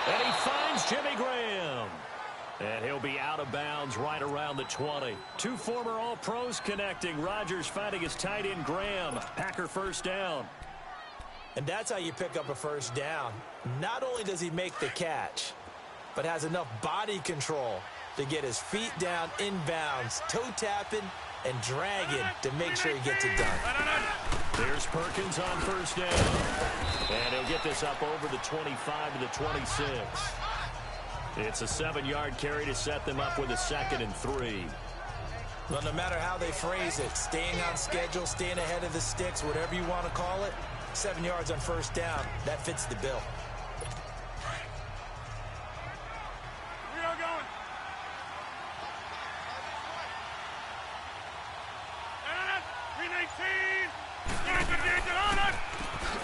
And he finds Jimmy Graham. And he'll be out of bounds right around the 20. 2 former All-Pros connecting. Rodgers finding his tight end Graham. Packer first down. And that's how you pick up a first down. Not only does he make the catch, but has enough body control to get his feet down inbounds, toe tapping and dragging to make sure he gets it done. There's Perkins on first down. And he'll get this up over the 25 to the 26. It's a 7-yard carry to set them up with a 2nd and 3. Well, no matter how they phrase it, staying on schedule, staying ahead of the sticks, whatever you want to call it, 7 yards on first down, that fits the bill. We are going.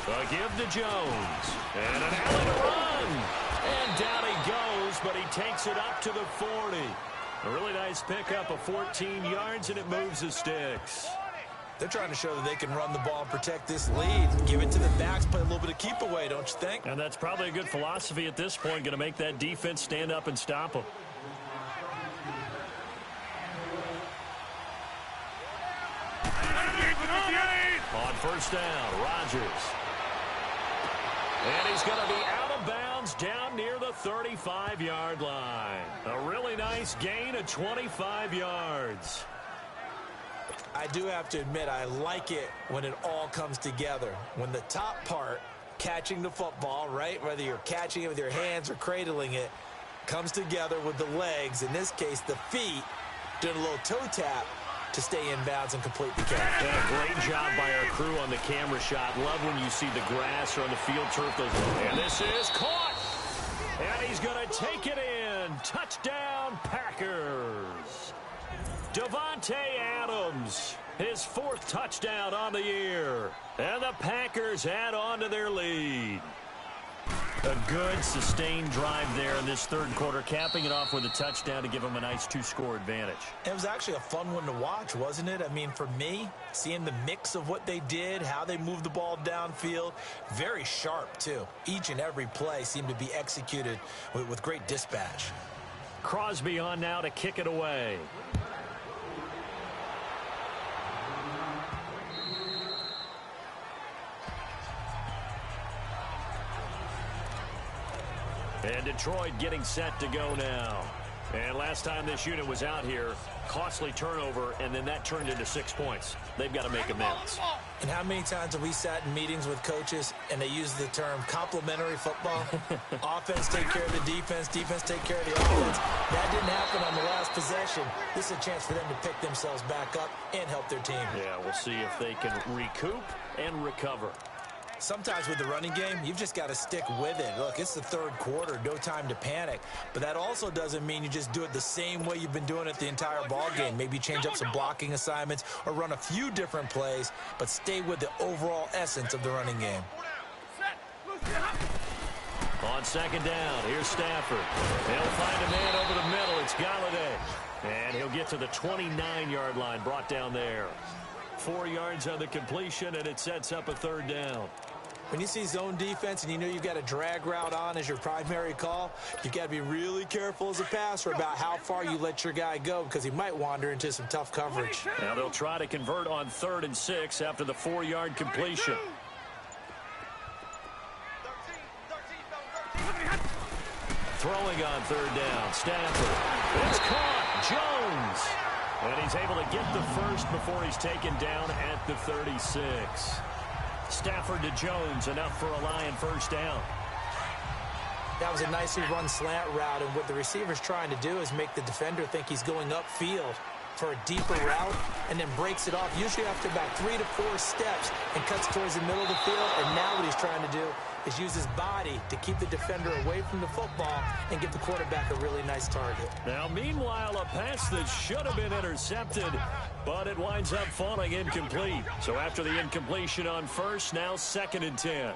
A give to Jones. And an alley to run. And down he goes, but he takes it up to the 40. A really nice pickup of 14 yards, and it moves the sticks. They're trying to show that they can run the ball and protect this lead. Give it to the backs, play a little bit of keep away, don't you think? And that's probably a good philosophy at this point, going to make that defense stand up and stop them. On first down, Rodgers. And he's going to be out of bounds down near the 35-yard line. A really nice gain of 25 yards. I do have to admit, I like it when it all comes together. When the top part, catching the football, right, whether you're catching it with your hands or cradling it, comes together with the legs, in this case the feet, doing a little toe tap to stay in bounds and complete the catch. Yeah, great job by our crew on the camera shot. Love when you see the grass or on the field turf. And this is caught. And he's going to take it in. Touchdown, Packers. Davante Adams, his 4th touchdown on the year. And the Packers add on to their lead. A good, sustained drive there in this third quarter, capping it off with a touchdown to give them a nice 2-score advantage. It was actually a fun one to watch, wasn't it? I mean, for me, seeing the mix of what they did, how they moved the ball downfield, very sharp, too. Each and every play seemed to be executed with great dispatch. Crosby on now to kick it away. And Detroit getting set to go now. And last time this unit was out here, costly turnover, and then that turned into 6 points. They've got to make amends. And how many times have we sat in meetings with coaches and they use the term complementary football? Offense take care of the defense, defense take care of the offense. That didn't happen on the last possession. This is a chance for them to pick themselves back up and help their team. Yeah, we'll see if they can recoup and recover. Sometimes with the running game, you've just got to stick with it. Look, it's the third quarter, no time to panic. But that also doesn't mean you just do it the same way you've been doing it the entire ball game. Maybe change up some blocking assignments or run a few different plays, but stay with the overall essence of the running game. On second down, here's Stafford. They'll find a man over the middle. It's Galladay. And he'll get to the 29-yard line, brought down there. 4 yards on the completion, and it sets up a third down. When you see zone defense and you know you've got a drag route on as your primary call, you've got to be really careful as a passer about how far you let your guy go because he might wander into some tough coverage. Now they'll try to convert on 3rd and 6 after the 4-yard completion. Throwing on 3rd down, Stafford. It's caught, Jones. And he's able to get the first before he's taken down at the 36. Stafford to Jones, enough for a Lion first down. That was a nicely run slant route, and what the receiver's trying to do is make the defender think he's going upfield for a deeper route and then breaks it off, usually after about 3 to 4 steps, and cuts towards the middle of the field. And now what he's trying to do is use his body to keep the defender away from the football and give the quarterback a really nice target. Now, meanwhile, a pass that should have been intercepted, but it winds up falling incomplete. So after the incompletion on first, now 2nd and 10.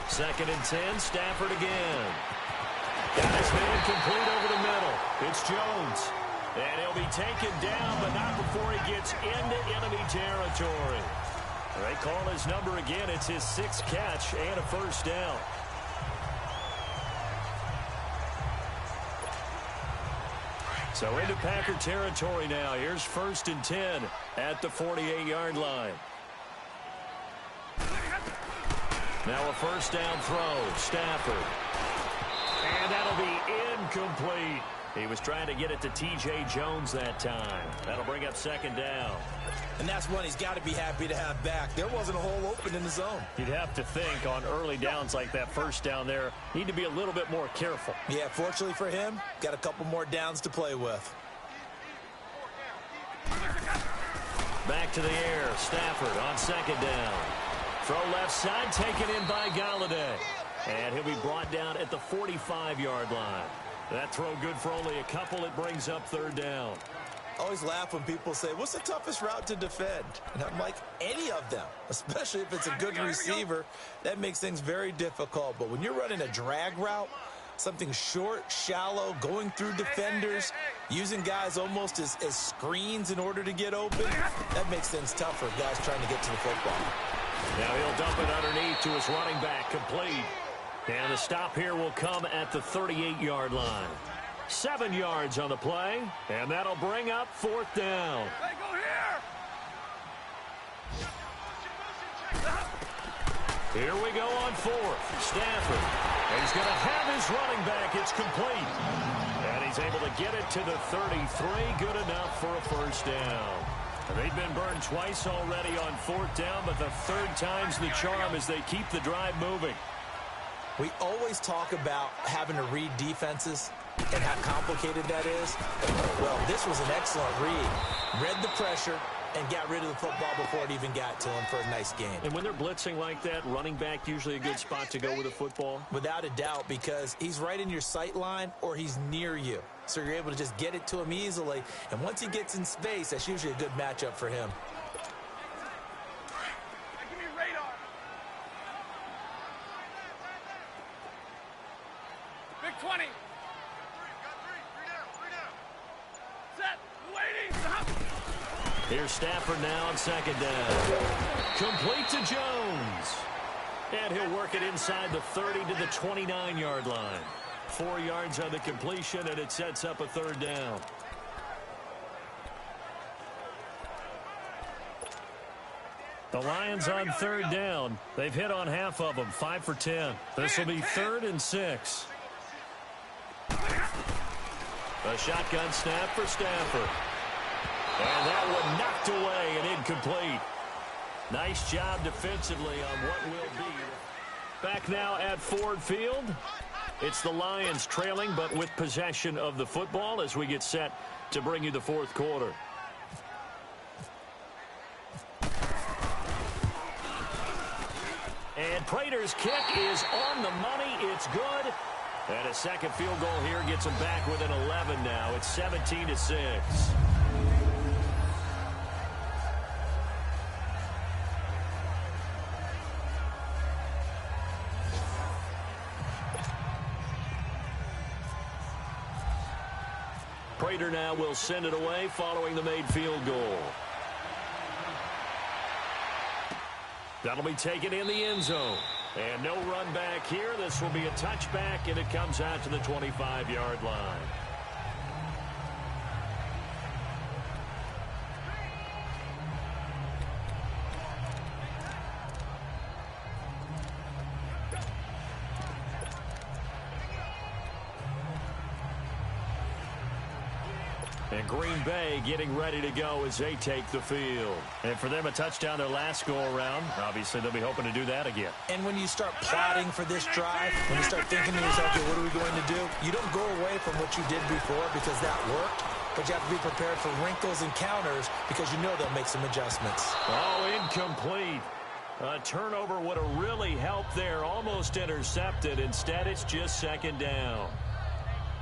Second and 10, Stafford again. Got his man complete over the middle. It's Jones. And he'll be taken down, but not before he gets into enemy territory. They call his number again. It's his 6th catch and a first down. So into Packer territory now. Here's 1st and 10 at the 48-yard line. Now a first down throw. Stafford. And that'll be incomplete. He was trying to get it to T.J. Jones that time. That'll bring up 2nd down. And that's one he's got to be happy to have back. There wasn't a hole open in the zone. You'd have to think on early downs like that first down there, need to be a little bit more careful. Yeah, fortunately for him, got a couple more downs to play with. Back to the air. Stafford on 2nd down. Throw left side, taken in by Galladay. And he'll be brought down at the 45-yard line. That throw good for only a couple. It brings up 3rd down. I always laugh when people say, what's the toughest route to defend? And I'm like, any of them, especially if it's a good receiver. That makes things very difficult. But when you're running a drag route, something short, shallow, going through defenders, using guys almost as screens in order to get open, that makes things tougher, guys trying to get to the football. Now he'll dump it underneath to his running back, complete. And the stop here will come at the 38-yard line. 7 yards on the play, and that'll bring up 4th down. Hey, go here! Here we go on 4th. Stafford. He's going to have his running back. It's complete. And he's able to get it to the 33. Good enough for a 1st down. They've been burned twice already on 4th down, but the 3rd time's the charm as they keep the drive moving. We always talk about having to read defenses and how complicated that is. Well, this was an excellent read. Read the pressure and got rid of the football before it even got to him for a nice game. And when they're blitzing like that, running back usually a good spot to go with the football? Without a doubt, because he's right in your sight line or he's near you. So you're able to just get it to him easily. And once he gets in space, that's usually a good matchup for him. Give me radar. Big 20. Set. Waiting. Here's Stafford now on 2nd down. Complete to Jones. And he'll work it inside the 30 to the 29-yard line. 4 yards on the completion, and it sets up a 3rd down. The Lions on 3rd down. They've hit on half of them, 5 for 10. This will be 3rd and 6. A shotgun snap for Stafford. And that one knocked away and incomplete. Nice job defensively on what will be. Back now at Ford Field. It's the Lions trailing, but with possession of the football as we get set to bring you the 4th quarter. And Prater's kick is on the money. It's good. And a second field goal here gets them back within 11 now. It's 17-6. Prater now will send it away following the made field goal. That'll be taken in the end zone. And no run back here. This will be a touchback, and it comes out to the 25-yard line. And Green Bay getting ready to go as they take the field. And for them, a touchdown their last go-around. Obviously, they'll be hoping to do that again. And when you start plotting for this drive, when you start thinking to yourself, okay, what are we going to do? You don't go away from what you did before because that worked, but you have to be prepared for wrinkles and counters because you know they'll make some adjustments. Oh, incomplete. A turnover would have really helped there. Almost intercepted. Instead, it's just 2nd down.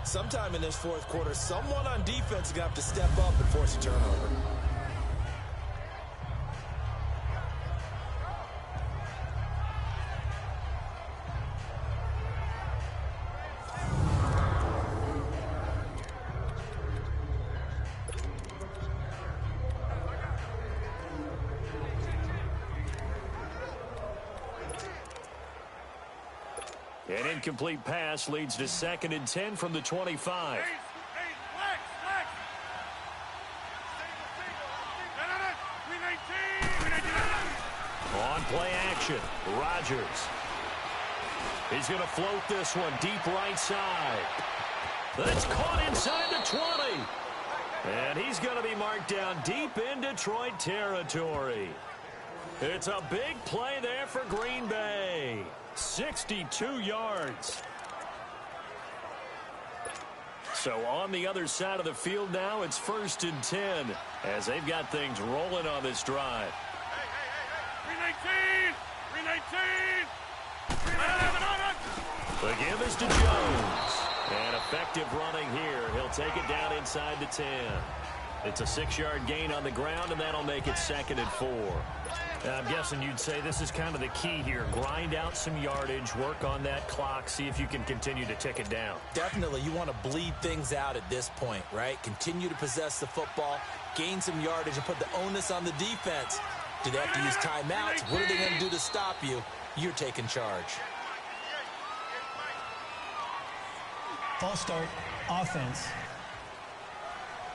Sometime in this 4th quarter, someone on defense is going to have to step up and force a turnover. An incomplete pass leads to 2nd and 10 from the 25. On play action, Rodgers. He's going to float this one deep right side. That's caught inside the 20. And he's going to be marked down deep in Detroit territory. It's a big play there for Green Bay. 62 yards. So on the other side of the field now, it's 1st and 10 as they've got things rolling on this drive. Hey. 319! The give is to Jones. And effective running here. He'll take it down inside the 10. It's a 6-yard gain on the ground, and that'll make it 2nd and 4. I'm guessing you'd say this is kind of the key here. Grind out some yardage, work on that clock, see if you can continue to tick it down. Definitely, you want to bleed things out at this point, right? Continue to possess the football, gain some yardage, and put the onus on the defense. Do they have to use timeouts? What are they going to do to stop you? You're taking charge. False start. offense.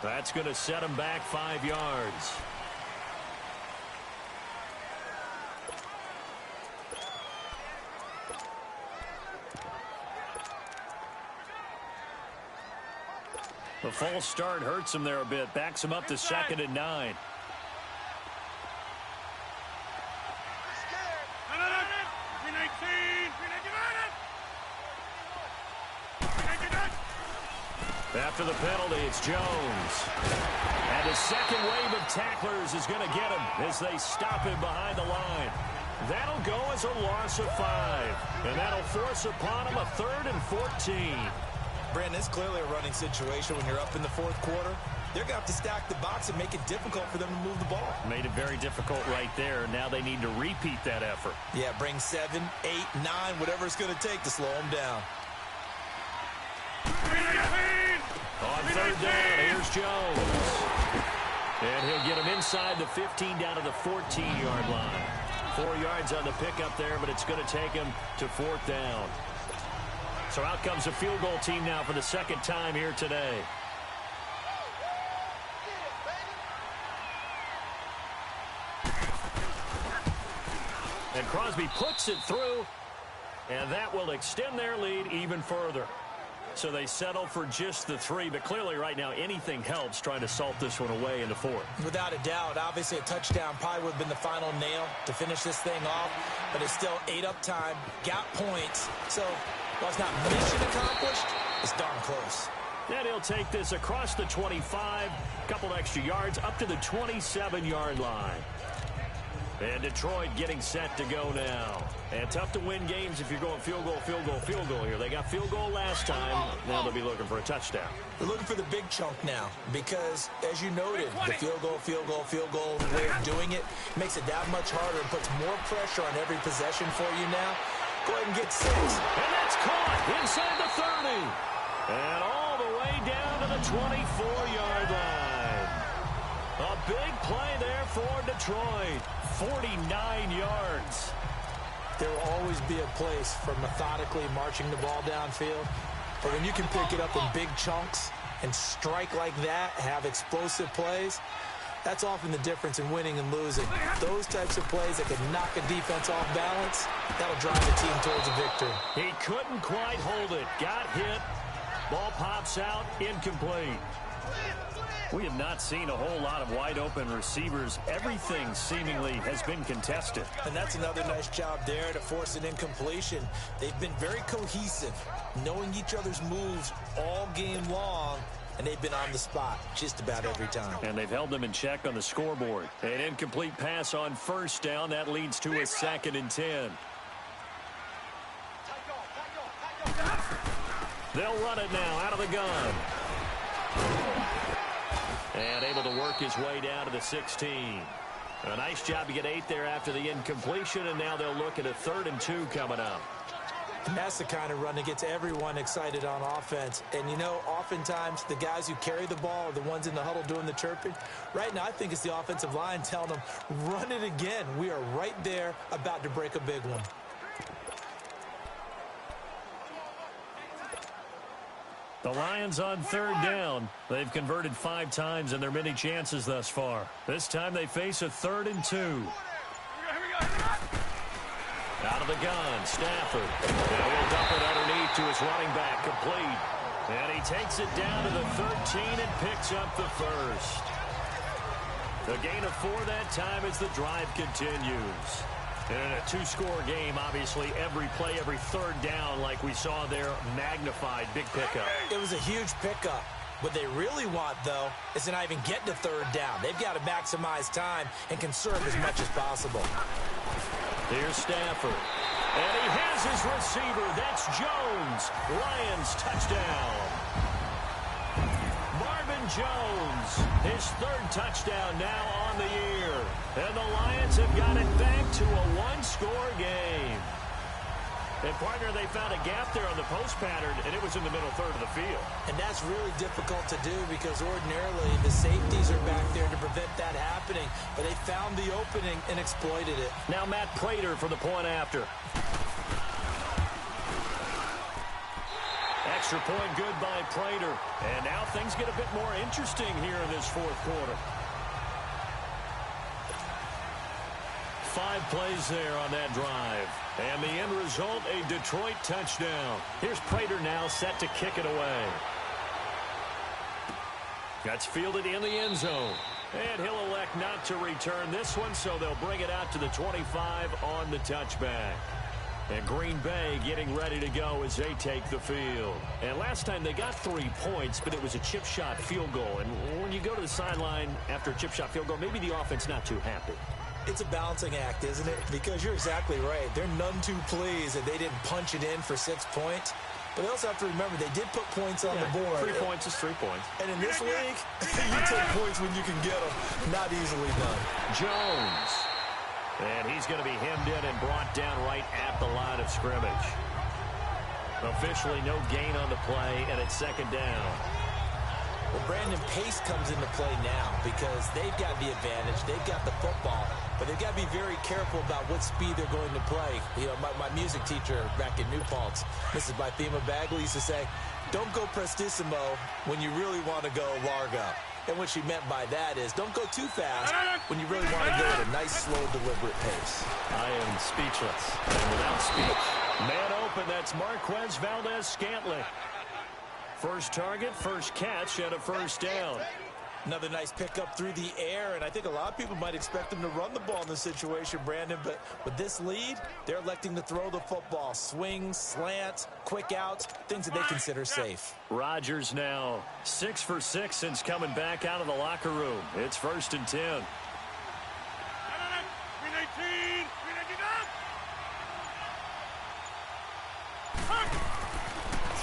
That's going to set him back 5 yards. The false start hurts him there a bit. Backs him up to 2nd and 9. After the penalty, it's Jones. And his second wave of tacklers is going to get him as they stop him behind the line. That'll go as a loss of 5. And that'll force upon him a 3rd and 14. Brandon, it's clearly a running situation when you're up in the 4th quarter. They're going to have to stack the box and make it difficult for them to move the ball. Made it very difficult right there. Now they need to repeat that effort. Yeah, bring 7, 8, 9, whatever it's going to take to slow them down. On 3rd down, here's Jones. And he'll get him inside the 15 down to the 14-yard line. 4 yards on the pickup there, but it's going to take him to 4th down. So out comes a field goal team now for the 2nd time here today. And Crosby puts it through, and that will extend their lead even further. So they settle for just the 3, but clearly right now anything helps trying to salt this one away in the 4th. Without a doubt, obviously a touchdown probably would have been the final nail to finish this thing off, but it's still ate up time, got points. So while it's not mission accomplished, it's darn close. And he'll take this across the 25, couple extra yards, up to the 27-yard line. And Detroit getting set to go now. And tough to win games if you're going field goal, field goal, field goal here. They got field goal last time. Now they'll be looking for a touchdown. They're looking for the big chunk now because, as you noted, the field goal, way of doing it makes it that much harder and puts more pressure on every possession for you now. Go ahead and get 6. And that's caught inside the 30. And all the way down to the 24-yard line. A big play there for Detroit. 49 yards. There will always be a place for methodically marching the ball downfield. But when you can pick it up in big chunks and strike like that, have explosive plays, that's often the difference in winning and losing. Those types of plays that can knock a defense off balance, that'll drive the team towards a victory. He couldn't quite hold it. Got hit. Ball pops out. Incomplete. We have not seen a whole lot of wide-open receivers. Everything seemingly has been contested. And that's another nice job there to force an incompletion. They've been very cohesive, knowing each other's moves all game long, and they've been on the spot just about every time. And they've held them in check on the scoreboard. An incomplete pass on 1st down. That leads to a 2nd and 10. They'll run it now out of the gun. And able to work his way down to the 16. A nice job to get 8 there after the incompletion, and now they'll look at a 3rd and 2 coming up. And that's the kind of run that gets everyone excited on offense. And, you know, oftentimes the guys who carry the ball are the ones in the huddle doing the chirping. Right now, I think it's the offensive line telling them, run it again. We are right there about to break a big one. The Lions on 3rd down. They've converted 5 times in their many chances thus far. This time they face a 3rd and 2. Out of the gun, Stafford. And he'll dump it underneath to his running back, complete. And he takes it down to the 13 and picks up the 1st. The gain of 4 that time as the drive continues. And in a 2-score game, obviously, every play, every 3rd down, like we saw there, magnified, big pickup. It was a huge pickup. What they really want, though, is to not even get to 3rd down. They've got to maximize time and conserve as much as possible. Here's Stafford. And he has his receiver. That's Jones. Lions touchdown. Jones, his 3rd touchdown now on the year. And the Lions have got it back to a 1-score game. And, partner, they found a gap there on the post pattern, and it was in the middle 3rd of the field. And that's really difficult to do because ordinarily the safeties are back there to prevent that happening. But they found the opening and exploited it. Now Matt Prater for the point after. Extra point good by Prater. And now things get a bit more interesting here in this fourth quarter. 5 plays there on that drive. And the end result, a Detroit touchdown. Here's Prater now set to kick it away. That's fielded in the end zone. And he'll elect not to return this one, so they'll bring it out to the 25 on the touchback. And Green Bay getting ready to go as they take the field. And last time they got 3 points, but it was a chip shot field goal. And when you go to the sideline after a chip shot field goal, maybe the offense not too happy. It's a balancing act, isn't it? Because you're exactly right. They're none too pleased that they didn't punch it in for 6 points. But they also have to remember they did put points on the board. 3 points is 3 points. And in this league, you take points when you can get them. Not easily done. Jones. And he's going to be hemmed in and brought down right at the line of scrimmage. Officially no gain on the play, and it's second down. Well, Brandon, pace comes into play now because they've got the advantage. They've got the football, but they've got to be very careful about what speed they're going to play. You know, my music teacher back in New Paltz, Mrs. Bythema Bagley, used to say, don't go prestissimo when you really want to go largo. And what she meant by that is don't go too fast when you really want to go at a nice, slow, deliberate pace. I am speechless and without speech. Man open, that's Marquez Valdez-Scantling. First target, first catch, and a first down. Another nice pickup through the air, and I think a lot of people might expect them to run the ball in this situation, Brandon, but with this lead, they're electing to throw the football. Swings, slants, quick outs, things that they consider safe. Rodgers now 6 for 6 since coming back out of the locker room. It's 1st and 10.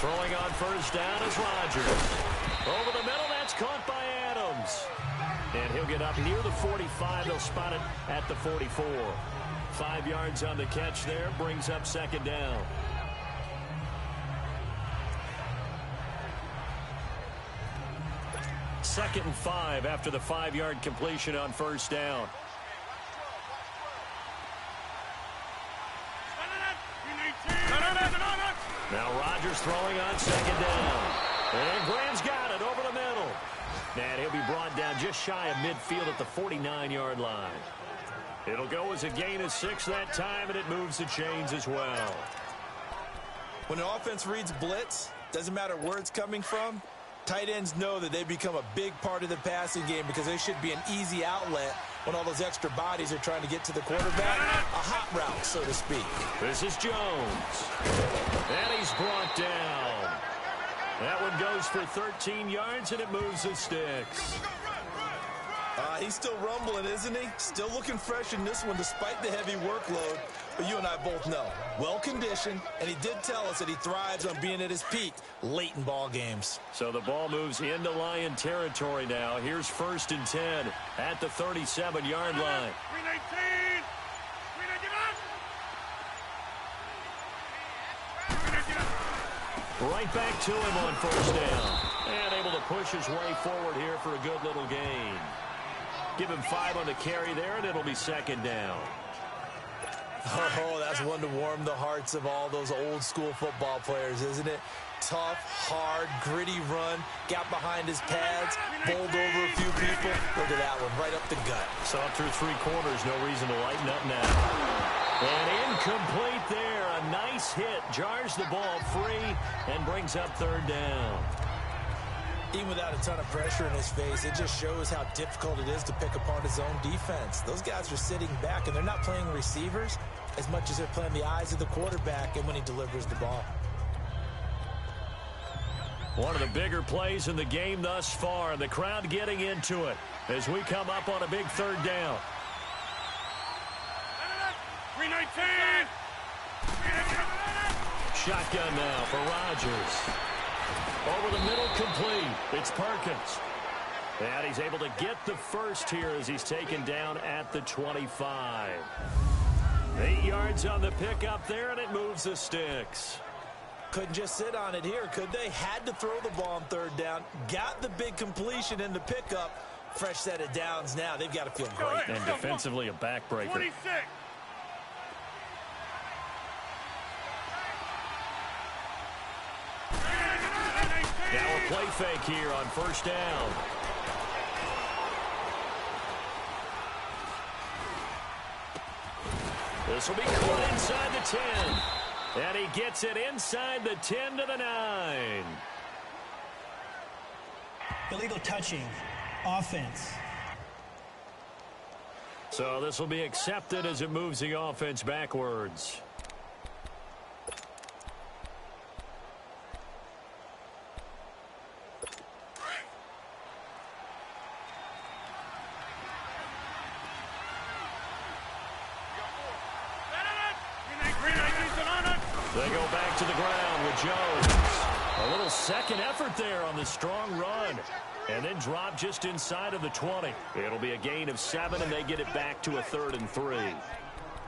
Throwing on first down is Rodgers. Over the middle, that's caught by Adams. And he'll get up near the 45. They'll spot it at the 44. 5 yards on the catch there, brings up second down. Second and 5 after the 5-yard completion on first down. Now Rodgers throwing on second down. And Graham's got it over the middle. And he'll be brought down just shy of midfield at the 49-yard line. It'll go as a gain of 6 that time, and it moves the chains as well. When an offense reads blitz, doesn't matter where it's coming from, tight ends know that they become a big part of the passing game because they should be an easy outlet when all those extra bodies are trying to get to the quarterback. A hot route, so to speak. This is Jones. And he's brought down. That one goes for 13 yards, and it moves the sticks. He's still rumbling, isn't he? Still looking fresh in this one despite the heavy workload. But you and I both know, well-conditioned, and he did tell us that he thrives on being at his peak late in ball games. So the ball moves into Lion territory now. Here's 1st and 10 at the 37-yard line. Right back to him on first down. And able to push his way forward here for a good little gain. Give him 5 on the carry there, and it'll be second down. Oh, that's one to warm the hearts of all those old-school football players, isn't it? Tough, hard, gritty run, got behind his pads, bowled over a few people. Look at that one, right up the gut. Saw it through 3 quarters, no reason to lighten up now. And incomplete there. A nice hit, jars the ball free, and brings up third down. Even without a ton of pressure in his face, it just shows how difficult it is to pick apart his own defense. Those guys are sitting back, and they're not playing receivers as much as they're playing the eyes of the quarterback and when he delivers the ball. One of the bigger plays in the game thus far, and the crowd getting into it as we come up on a big third down. 319! Shotgun now for Rodgers. Over the middle, complete. It's Perkins. And he's able to get the first here as he's taken down at the 25. 8 yards on the pickup there, and it moves the sticks. Couldn't just sit on it here, could they? Had to throw the ball on third down. Got the big completion in the pickup. Fresh set of downs now. They've got to feel great. And defensively, a backbreaker. 46. play fake here on first down. This will be caught inside the 10. And he gets it inside the 10 to the 9. Illegal touching. Offense. So this will be accepted as it moves the offense backwards. They go back to the ground with Jones. A little second effort there on the strong run. And then drop just inside of the 20. It'll be a gain of 7, and they get it back to a 3rd and 3.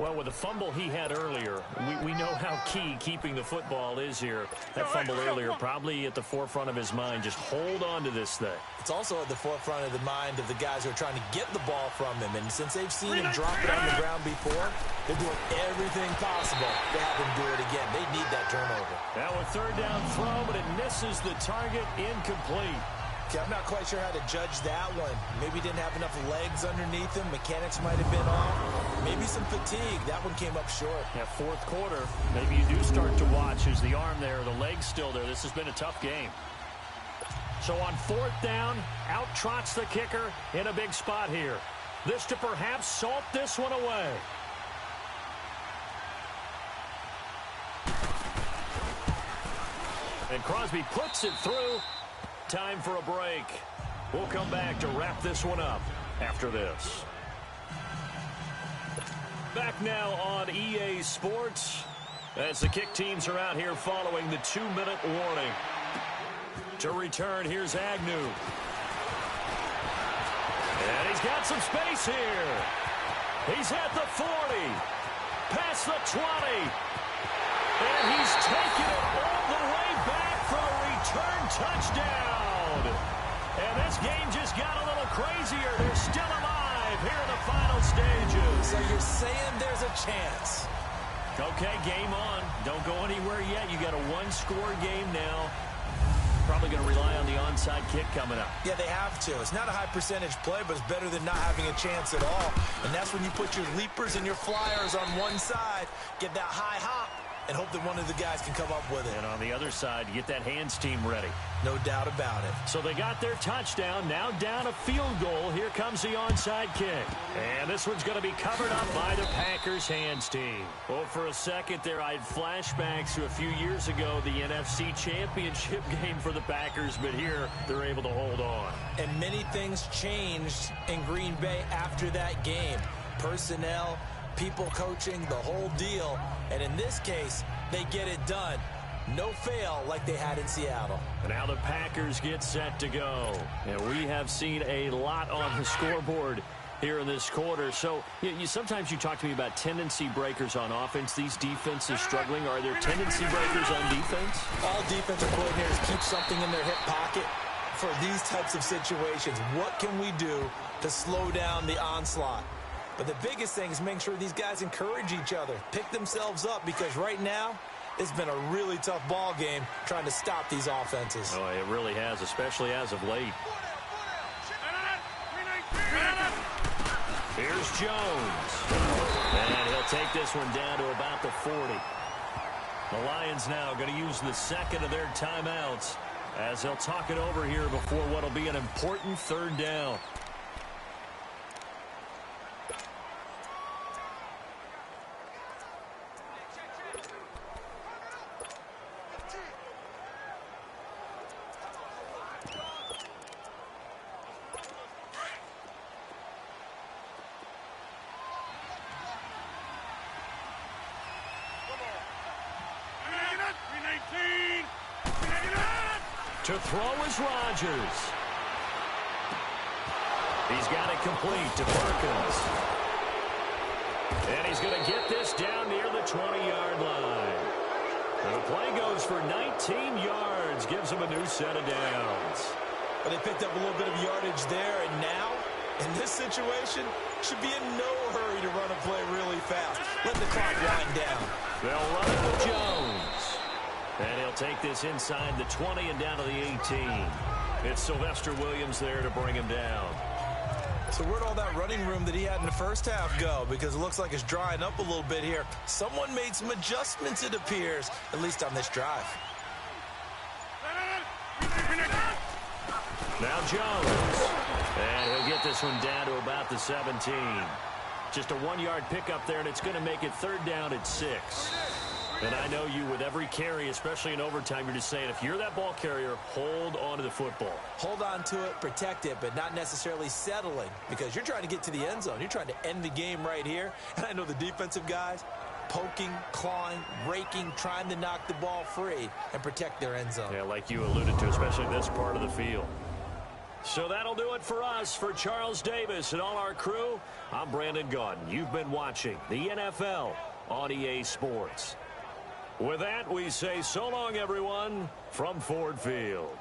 Well, with the fumble he had earlier, we know how key keeping the football is here. That fumble earlier probably at the forefront of his mind. Just hold on to this thing. It's also at the forefront of the mind of the guys who are trying to get the ball from him. And since they've seen him drop it on the ground before, they're doing everything possible to have him do it again. They need that turnover. Now a 3rd down throw, but it misses the target. Incomplete. Okay, I'm not quite sure how to judge that one. Maybe didn't have enough legs underneath him. Mechanics might have been off. Maybe some fatigue. That one came up short. Yeah, 4th quarter. Maybe you do start to watch as the arm there, the leg's still there. This has been a tough game. So on 4th down, out trots the kicker in a big spot here. This to perhaps salt this one away. And Crosby puts it through. Time for a break. We'll come back to wrap this one up after this. Back now on EA Sports as the kick teams are out here following the 2-minute warning. To return, here's Agnew. And he's got some space here. He's at the 40. Past the 20. And he's taken it all the way back for a return touchdown. And this game just got a little crazier. They're still alive here in the final stages. So you're saying there's a chance. Okay, game on. Don't go anywhere yet. You got a 1-score game now. Probably going to rely on the onside kick coming up. Yeah, they have to. It's not a high percentage play, but it's better than not having a chance at all. And that's when you put your leapers and your flyers on one side, get that high hop, and hope that one of the guys can come up with it. And on the other side, you get that hands team ready. No doubt about it. So they got their touchdown. Now down a field goal. Here comes the onside kick. And this one's going to be covered up by the Packers hands team. Well, for a second there, I had flashbacks to a few years ago, the NFC Championship game for the Packers. But here, they're able to hold on. And many things changed in Green Bay after that game. Personnel, people coaching, the whole deal. And in this case, they get it done. No fail like they had in Seattle. And now the Packers get set to go. And we have seen a lot on the scoreboard here in this quarter. So sometimes you talk to me about tendency breakers on offense. These defenses struggling. Are there tendency breakers on defense? All defensive coordinators keep something in their hip pocket for these types of situations. What can we do to slow down the onslaught? But the biggest thing is making sure these guys encourage each other, pick themselves up, because right now it's been a really tough ball game trying to stop these offenses. Oh, it really has, especially as of late. Here's Jones. And he'll take this one down to about the 40. The Lions now going to use the second of their timeouts as they'll talk it over here before what will be an important 3rd down. To throw is Rodgers. He's got it complete to Perkins. And he's going to get this down near the 20-yard line. And the play goes for 19 yards, gives him a new set of downs. But they picked up a little bit of yardage there, and now, in this situation, should be in no hurry to run a play really fast. Let the clock wind down. They'll run it with Jones. And he'll take this inside the 20 and down to the 18. It's Sylvester Williams there to bring him down. So where'd all that running room that he had in the first half go? Because it looks like it's drying up a little bit here. Someone made some adjustments, it appears, at least on this drive. Now Jones. And he'll get this one down to about the 17. Just a 1-yard pickup there, and it's going to make it 3rd down at 6. And I know you, with every carry, especially in overtime, you're just saying, if you're that ball carrier, hold on to the football. Hold on to it, protect it, but not necessarily settling, because you're trying to get to the end zone. You're trying to end the game right here. And I know the defensive guys poking, clawing, raking, trying to knock the ball free and protect their end zone. Yeah, like you alluded to, especially this part of the field. So that'll do it for us. For Charles Davis and all our crew, I'm Brandon Gaudin. You've been watching the NFL on EA Sports. With that, we say so long, everyone, from Ford Field.